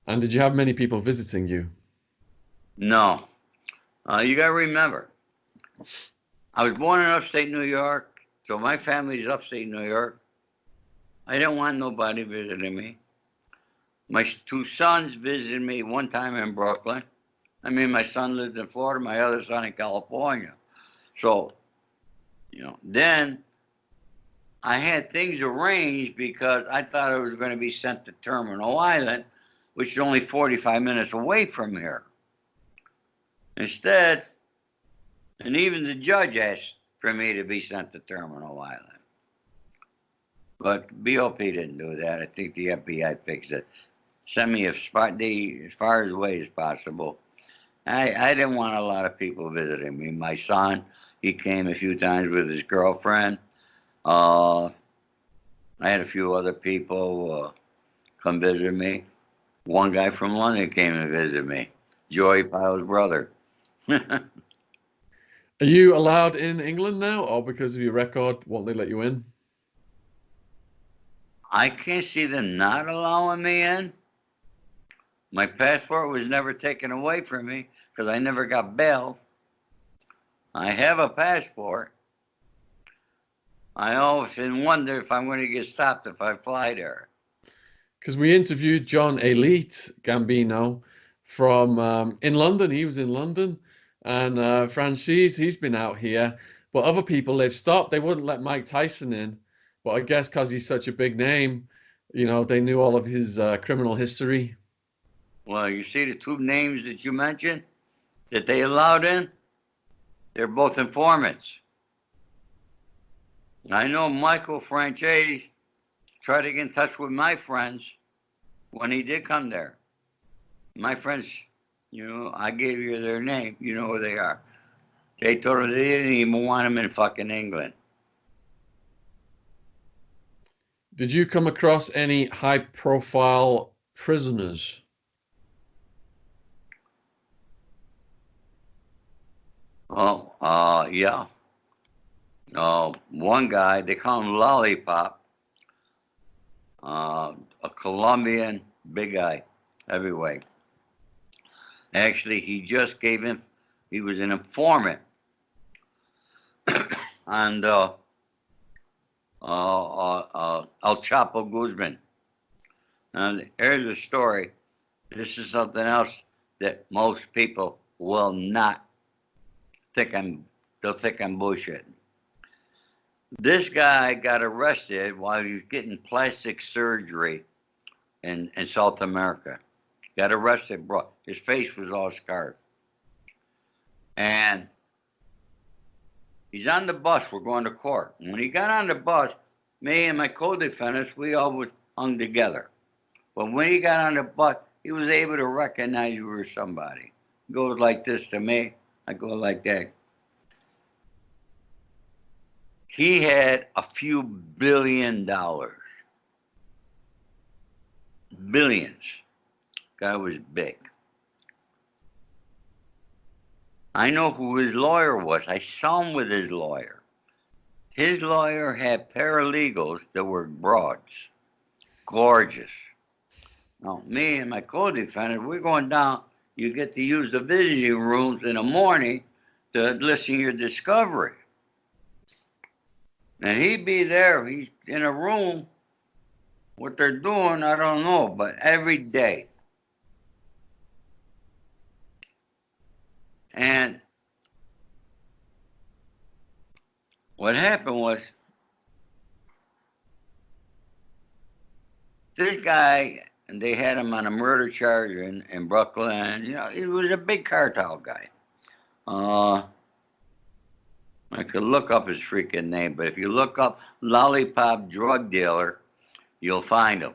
And did you have many people visiting you? No. You got to remember, I was born in upstate New York, so my family's upstate New York. I didn't want nobody visiting me. My two sons visited me one time in Brooklyn. I mean, my son lived in Florida, my other son in California. So, then I had things arranged because I thought I was going to be sent to Terminal Island, which is only 45 minutes away from here. Instead, and even the judge asked for me to be sent to Terminal Island. But BOP didn't do that. I think the FBI fixed it. Sent me as far away as possible. I didn't want a lot of people visiting me. My son, he came a few times with his girlfriend. I had a few other people come visit me. One guy from London came and visited me. Joey Pyle's brother. Are you allowed in England now, or because of your record, won't they let you in? I can't see them not allowing me in. My passport was never taken away from me because I never got bail. I have a passport. I often wonder if I'm going to get stopped if I fly there. Because we interviewed John Elite Gambino from in London. He was in London. And Francis, he's been out here. But other people, they've stopped. They wouldn't let Mike Tyson in. But I guess because he's such a big name, they knew all of his criminal history. Well, you see the two names that you mentioned that they allowed in? They're both informants. I know Michael Franchise tried to get in touch with my friends when he did come there. My friends, I gave you their name. You know who they are. They told him they didn't even want him in fucking England. Did you come across any high-profile prisoners? Oh, yeah. One guy, they call him Lollipop, a Colombian big guy, heavyweight. Actually, he was an informant on El Chapo Guzman. And here's a story. This is something else that most people will not think they'll think I'm bullshitting. This guy got arrested while he was getting plastic surgery in South America. Got arrested, bro. His face was all scarred. And he's on the bus. We're going to court. And when he got on the bus, me and my co-defendants, we always hung together. But when he got on the bus, he was able to recognize we were somebody. He goes like this to me. I go like that. He had a few $1 billion. Billions. Guy was big. I know who his lawyer was. I saw him with his lawyer. His lawyer had paralegals that were broads. Gorgeous. Now, me and my co-defendant, we're going down. You get to use the visiting rooms in the morning to listen to your discovery. And he'd be there. He's in a room. What they're doing, I don't know, but every day. And what happened was, this guy, and they had him on a murder charge in Brooklyn. He was a big cartel guy. I could look up his freaking name, but if you look up Lollipop drug dealer, you'll find him.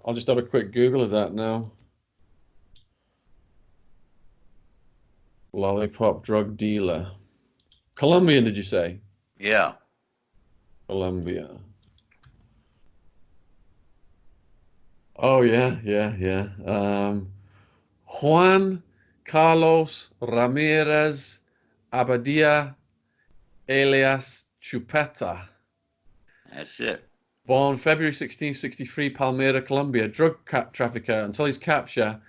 I'll just have a quick Google of that now. Lollipop drug dealer. Colombian, did you say? Yeah. Colombia. Oh, yeah. Juan Carlos Ramirez Abadia alias Chupeta. That's it. Born February 1663, Palmyra, Colombia, drug trafficker until his capture,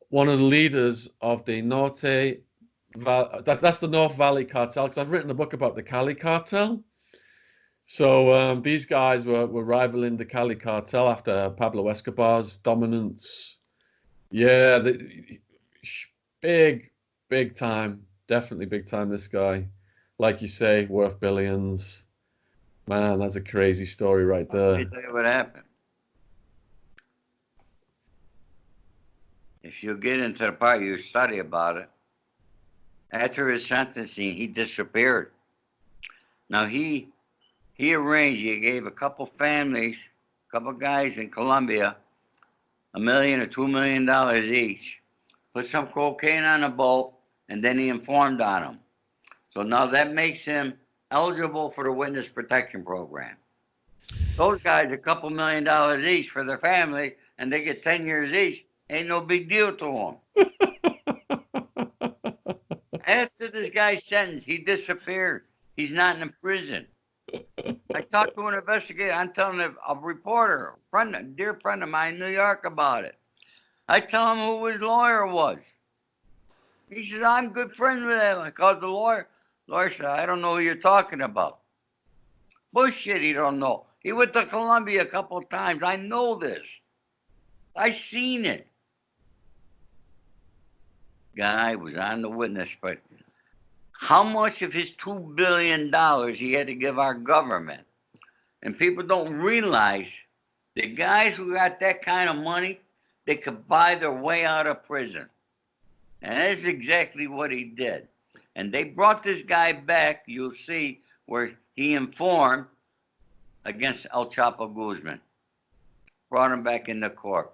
one of the leaders of the that's the North Valley Cartel, because I've written a book about the Cali Cartel. So these guys were rivaling the Cali Cartel after Pablo Escobar's dominance. Yeah, big time. Definitely big time, this guy. Like you say, worth billions. Man, that's a crazy story right there. Let me tell you what happened. If you get into the part you study about it, after his sentencing, he disappeared. Now he arranged, he gave a couple families, a couple guys in Colombia, $1 million or $2 million each, put some cocaine on a boat, and then he informed on them. So now that makes him eligible for the witness protection program. Those guys, a couple $1 million each for their family, and they get 10 years each. Ain't no big deal to them. After this guy's sentence, he disappeared. He's not in prison. I talked to an investigator. I'm telling a reporter, a dear friend of mine in New York about it. I tell him who his lawyer was. He says, I'm good friends with him. I called the lawyer. Lawyer said, I don't know who you're talking about. Bullshit, he don't know. He went to Colombia a couple of times. I know this. I seen it. Guy was on the witness, but how much of his $2 billion he had to give our government? And people don't realize the guys who got that kind of money, they could buy their way out of prison. And that's exactly what he did. And they brought this guy back, you'll see, where he informed against El Chapo Guzman. Brought him back into court.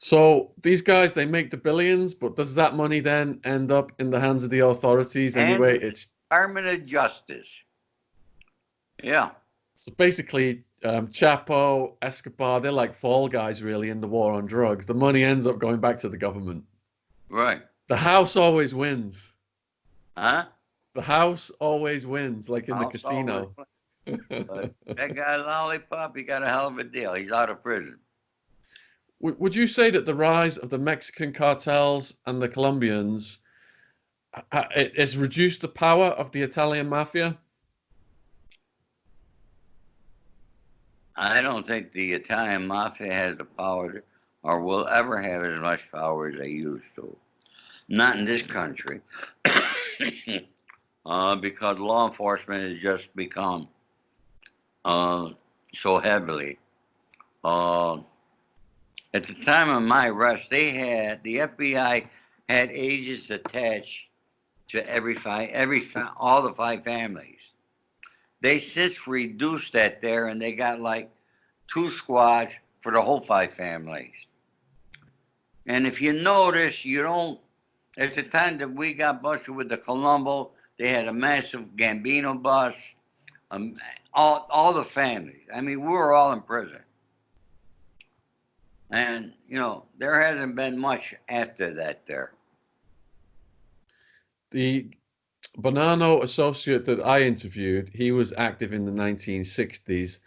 So these guys, they make the billions, but does that money then end up in the hands of the authorities anyway? It's Department of Justice. Yeah. So basically, Chapo, Escobar, they're like fall guys really in the war on drugs. The money ends up going back to the government. Right. The house always wins. Huh? The house always wins, like in the casino. But that guy Lollipop, he got a hell of a deal. He's out of prison. Would you say that the rise of the Mexican cartels and the Colombians has reduced the power of the Italian mafia? I don't think the Italian mafia has the power or will ever have as much power as they used to. Not in this country. Because law enforcement has just become so heavily. At the time of my arrest, the FBI had agents attached to all the 5 families. They since reduced that there, and they got like 2 squads for the whole 5 families. And if you notice, at the time that we got busted with the Colombo, they had a massive Gambino bus, all the families. I mean, we were all in prison. And, there hasn't been much after that there. The Bonanno associate that I interviewed, he was active in the 1960s.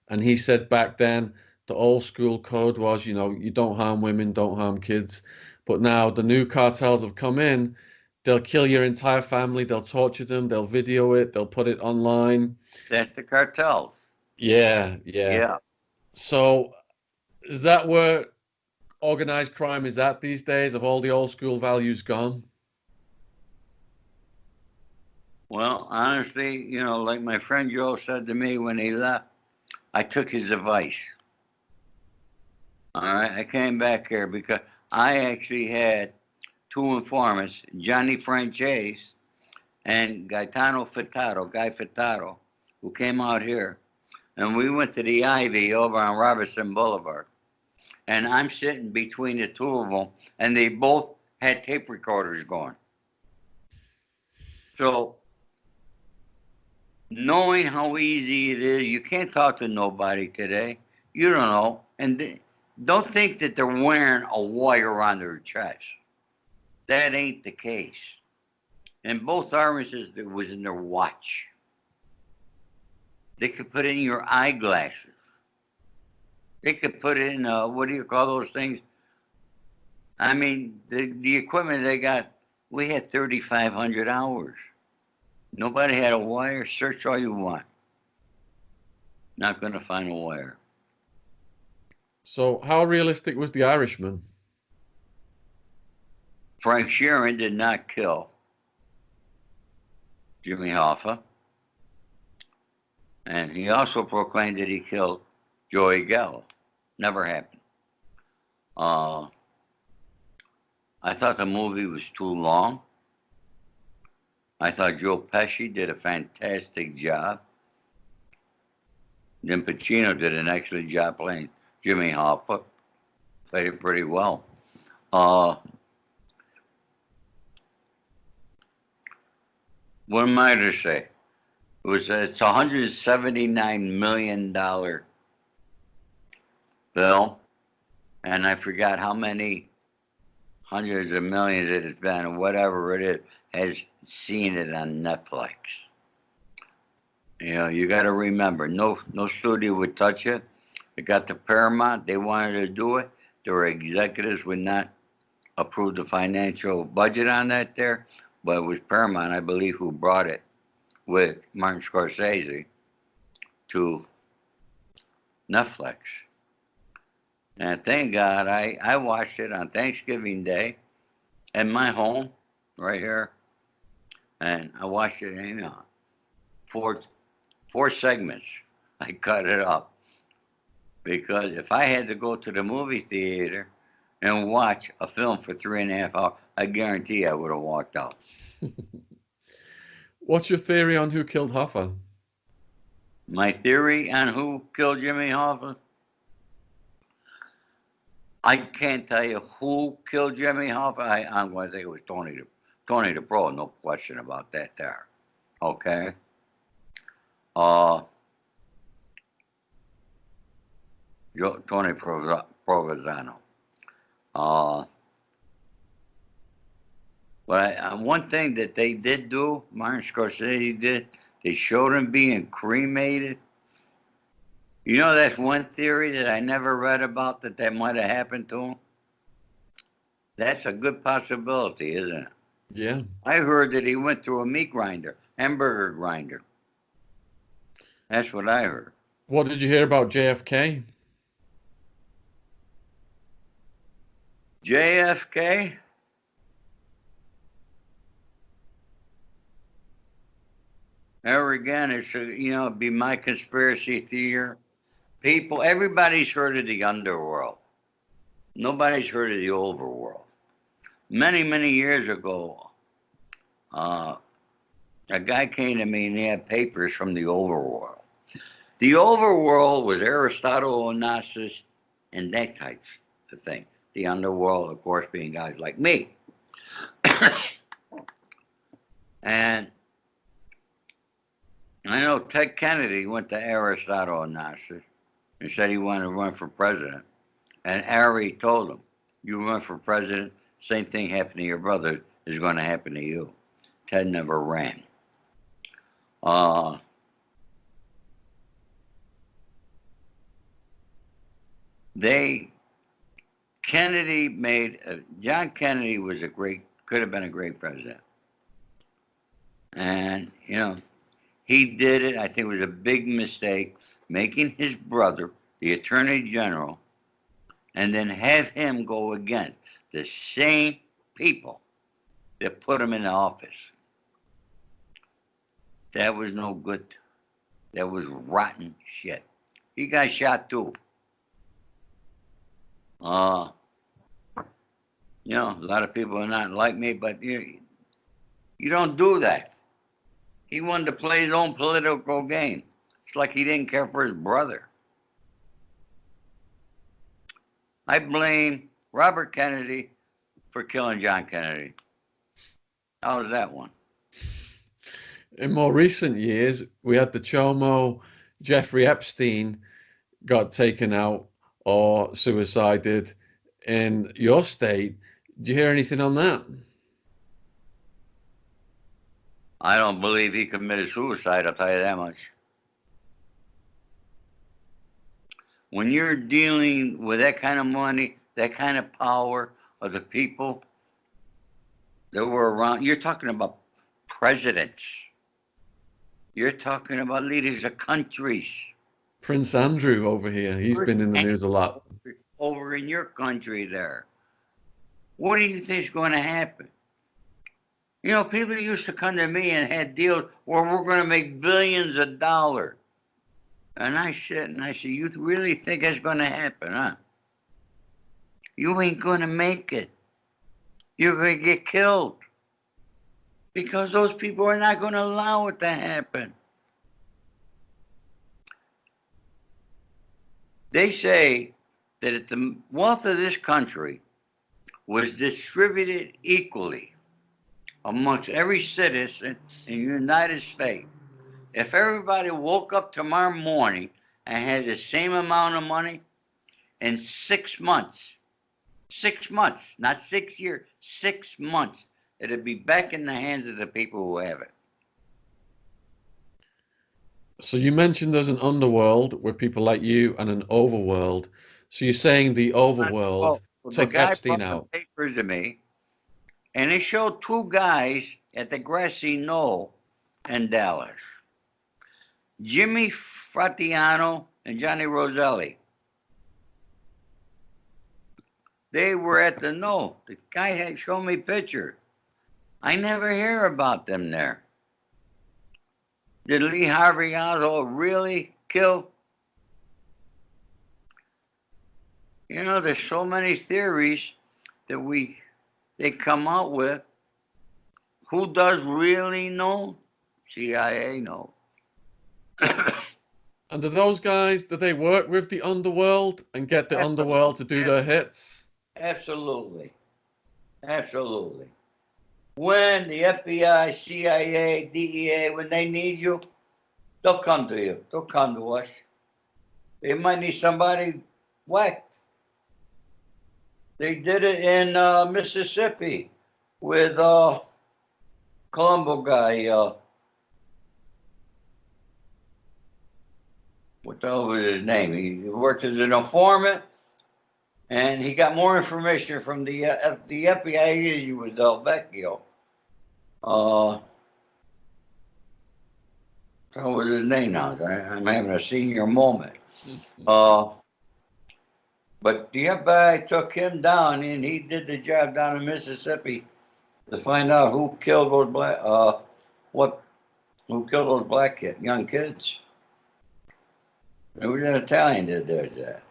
And he said back then, the old school code was, you don't harm women, don't harm kids. But now the new cartels have come in. They'll kill your entire family. They'll torture them. They'll video it. They'll put it online. That's the cartels. Yeah. Yeah. So is that where organized crime is at these days? Have all the old school values gone? Well, honestly, like my friend Joe said to me when he left, I took his advice. All right, I came back here because I actually had 2 informants, Johnny Frances and Guy Furtado, who came out here. And we went to the Ivy over on Robertson Boulevard. And I'm sitting between the 2 of them, and they both had tape recorders going. So, knowing how easy it is, you can't talk to nobody today. You don't know. And don't think that they're wearing a wire on their chest. That ain't the case. In both armies, it was in their watch. They could put it in your eyeglasses. They could put it in, what do you call those things? I mean, the equipment they got, we had 3,500 hours. Nobody had a wire. Search all you want. Not going to find a wire. So how realistic was the Irishman? Frank Sheeran did not kill Jimmy Hoffa. And he also proclaimed that he killed Joey Gallo. Never happened. I thought the movie was too long. I thought Joe Pesci did a fantastic job. Jim Pacino did an excellent job playing Jimmy Hoffa. Played it pretty well. What am I to say? It's a $179 million film, and I forgot how many hundreds of millions it has been, or whatever it is, has seen it on Netflix. You know, you got to remember, no studio would touch it. It got to Paramount. They wanted to do it. Their executives would not approve the financial budget on that there, but it was Paramount, I believe, who brought it with Martin Scorsese to Netflix. And thank God I watched it on Thanksgiving Day at my home right here. And I watched it in four segments. I cut it up. Because if I had to go to the movie theater and watch a film for 3.5 hours, I guarantee I would have walked out. What's your theory on who killed Hoffa? My theory on who killed Jimmy Hoffa? I can't tell you who killed Jimmy Hoffa. I'm going to think it was Tony the Pro, no question about that there. Okay? Tony Provenzano. But one thing that they did do, Martin Scorsese did, they showed him being cremated. You know, that's one theory that I never read about that might have happened to him. That's a good possibility, isn't it? Yeah. I heard that he went through a meat grinder, hamburger grinder. That's what I heard. What did you hear about JFK? JFK? Ever again, it's be my conspiracy theory. People, everybody's heard of the underworld. Nobody's heard of the overworld. Many, many years ago, a guy came to me and he had papers from the overworld. The overworld was Aristotle, Onassis, and that type of thing. The underworld, of course, being guys like me. And I know Ted Kennedy went to Aristotle Onassis and said he wanted to run for president. And Ari told him, you run for president, same thing happened to your brother is going to happen to you. Ted never ran. John Kennedy was could have been a great president. And, he did it. I think it was a big mistake, making his brother the Attorney General, and then have him go against the same people that put him in the office. That was no good. That was rotten shit. He got shot too. A lot of people are not like me, but you don't do that. He wanted to play his own political game. It's like he didn't care for his brother. I blame Robert Kennedy for killing John Kennedy. How was that one? In more recent years, we had the Chomo Jeffrey Epstein got taken out or suicided in your state. Do you hear anything on that? I don't believe he committed suicide, I'll tell you that much. When you're dealing with that kind of money, that kind of power of the people that were around, you're talking about presidents. You're talking about leaders of countries. Prince Andrew over here, he's been in the news a lot. Over in your country there. What do you think is going to happen? You know, people used to come to me and had deals where we're going to make billions of dollars. And I said, you really think that's going to happen, huh? You ain't going to make it. You're going to get killed. Because those people are not going to allow it to happen. They say that if the wealth of this country was distributed equally amongst every citizen in the United States, if everybody woke up tomorrow morning and had the same amount of money, in 6 months, not 6 years, 6 months, it'd be back in the hands of the people who have it. So you mentioned there's an underworld with people like you and an overworld. So you're saying the overworld took Epstein out? The guy brought papers to me, and he showed two guys at the grassy knoll in Dallas. Jimmy Fratiano and Johnny Roselli. They were at the knoll. The guy had shown me pictures. I never hear about them there. Did Lee Harvey Oswald really kill? You know, there's so many theories that they come out with. Who does really know? CIA knows. And do those guys, do they work with the underworld and get the underworld to do their hits? Absolutely. Absolutely. When the FBI, CIA, DEA, when they need you, they'll come to you. They'll come to us. They might need somebody whacked. They did it in Mississippi with Colombo guy. What the hell was his name? He worked as an informant, and he got more information from the FBI. He was Del Vecchio. What was his name now? I'm having a senior moment. But the FBI took him down, and he did the job down in Mississippi to find out who killed those black young kids. It was an Italian that did that.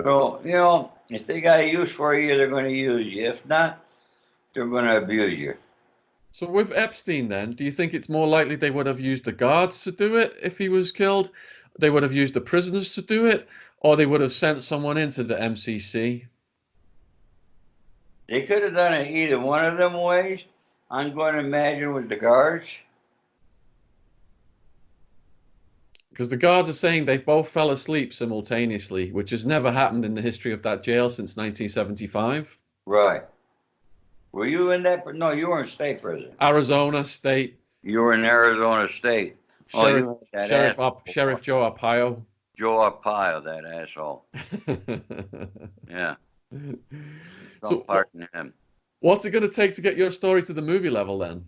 So, you know, if they got a use for you, they're going to use you. If not, they're going to abuse you. So with Epstein then, do you think it's more likely they would have used the guards to do it if he was killed? They would have used the prisoners to do it? Or they would have sent someone into the MCC? They could have done it either one of them ways. I'm going to imagine with the guards. Because the guards are saying they both fell asleep simultaneously, which has never happened in the history of that jail since 1975. Right. Were you in that? No, you were in state prison. Arizona State. You were in Arizona State. Sheriff Joe Arpaio. Joe Arpaio, that asshole. Yeah. So, pardon him. What's it going to take to get your story to the movie level then?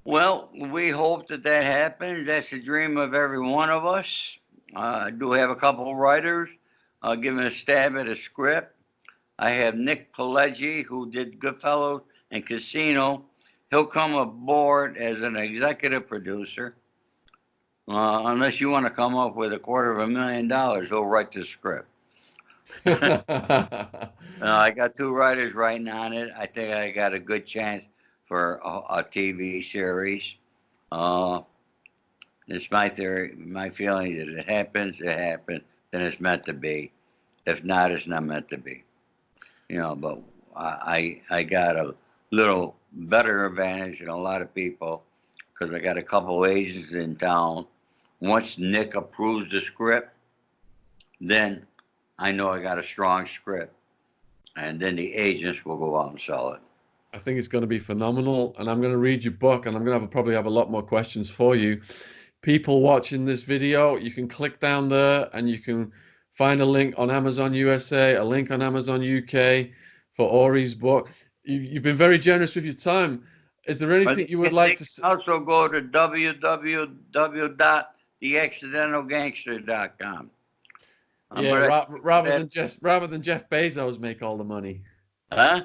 Well, we hope that happens. That's the dream of every one of us. I do have a couple of writers giving a stab at a script. I have Nick Pileggi, who did Goodfellas and Casino. He'll come aboard as an executive producer. Unless you want to come up with $250,000, he'll write the script. I got two writers writing on it. I think I got a good chance for a TV series. It's my theory, my feeling that it happens, then it's meant to be. If not, it's not meant to be. You know, but I got a little better advantage than a lot of people because I got a couple agents in town. Once Nick approves the script, then I know I got a strong script. And then the agents will go out and sell it. I think it's going to be phenomenal, and I'm going to read your book, and I'm going to probably have a lot more questions for you. People watching this video, you can click down there, and you can find a link on Amazon USA, a link on Amazon UK for Ori's book. You've been very generous with your time. Is there anything you would like to say? Also go to www.theaccidentalgangster.com. Yeah, rather than Jeff Bezos make all the money. Huh?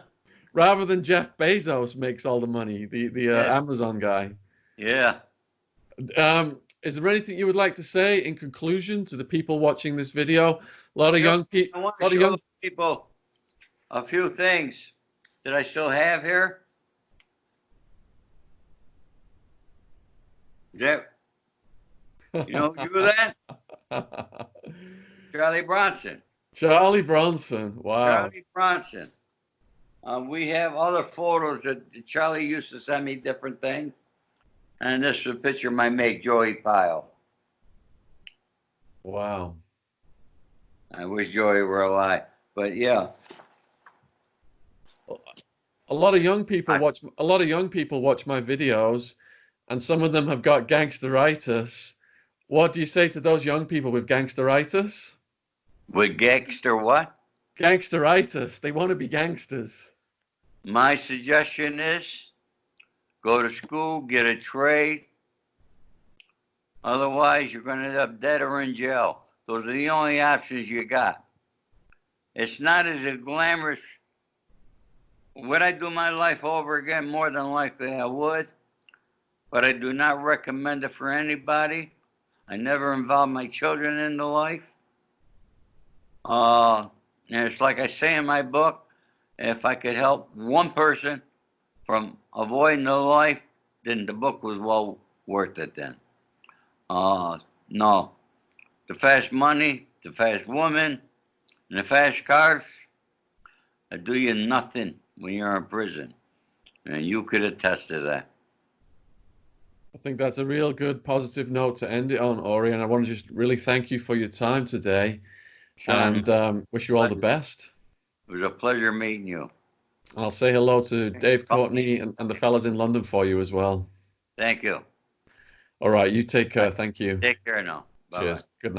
Rather than Jeff Bezos makes all the money, the Amazon guy. Yeah. Is there anything you would like to say in conclusion to the people watching this video? A lot of young people. I want to show people a few things that I still have here. That, you know who drew that? Charlie Bronson. Charlie Bronson. Wow. Charlie Bronson. We have other photos that Charlie used to send me different things. And this is a picture of my mate, Joey Pyle. Wow. I wish Joey were alive. But yeah. A lot of young people watch my videos, and some of them have got gangsteritis. What do you say to those young people with gangsteritis? With gangster what? Gangsteritis. They want to be gangsters. My suggestion is go to school, get a trade. Otherwise, you're going to end up dead or in jail. Those are the only options you got. It's not as glamorous. Would I do my life over again? More than likely I would. But I do not recommend it for anybody. I never involved my children in the life. And it's like I say in my book, if I could help one person from avoiding the life, then the book was well worth it then. No. The fast money, the fast woman, and the fast cars, they do you nothing when you're in prison. And you could attest to that. I think that's a real good positive note to end it on, Ori, and I want to just really thank you for your time today. Shaun, And wish you all the best. It was a pleasure meeting you. And I'll say hello to Dave Courtney and the fellas in London for you as well. Thank you. All right, you take care. Thank you. Take care now. Bye-bye. Cheers. Good night.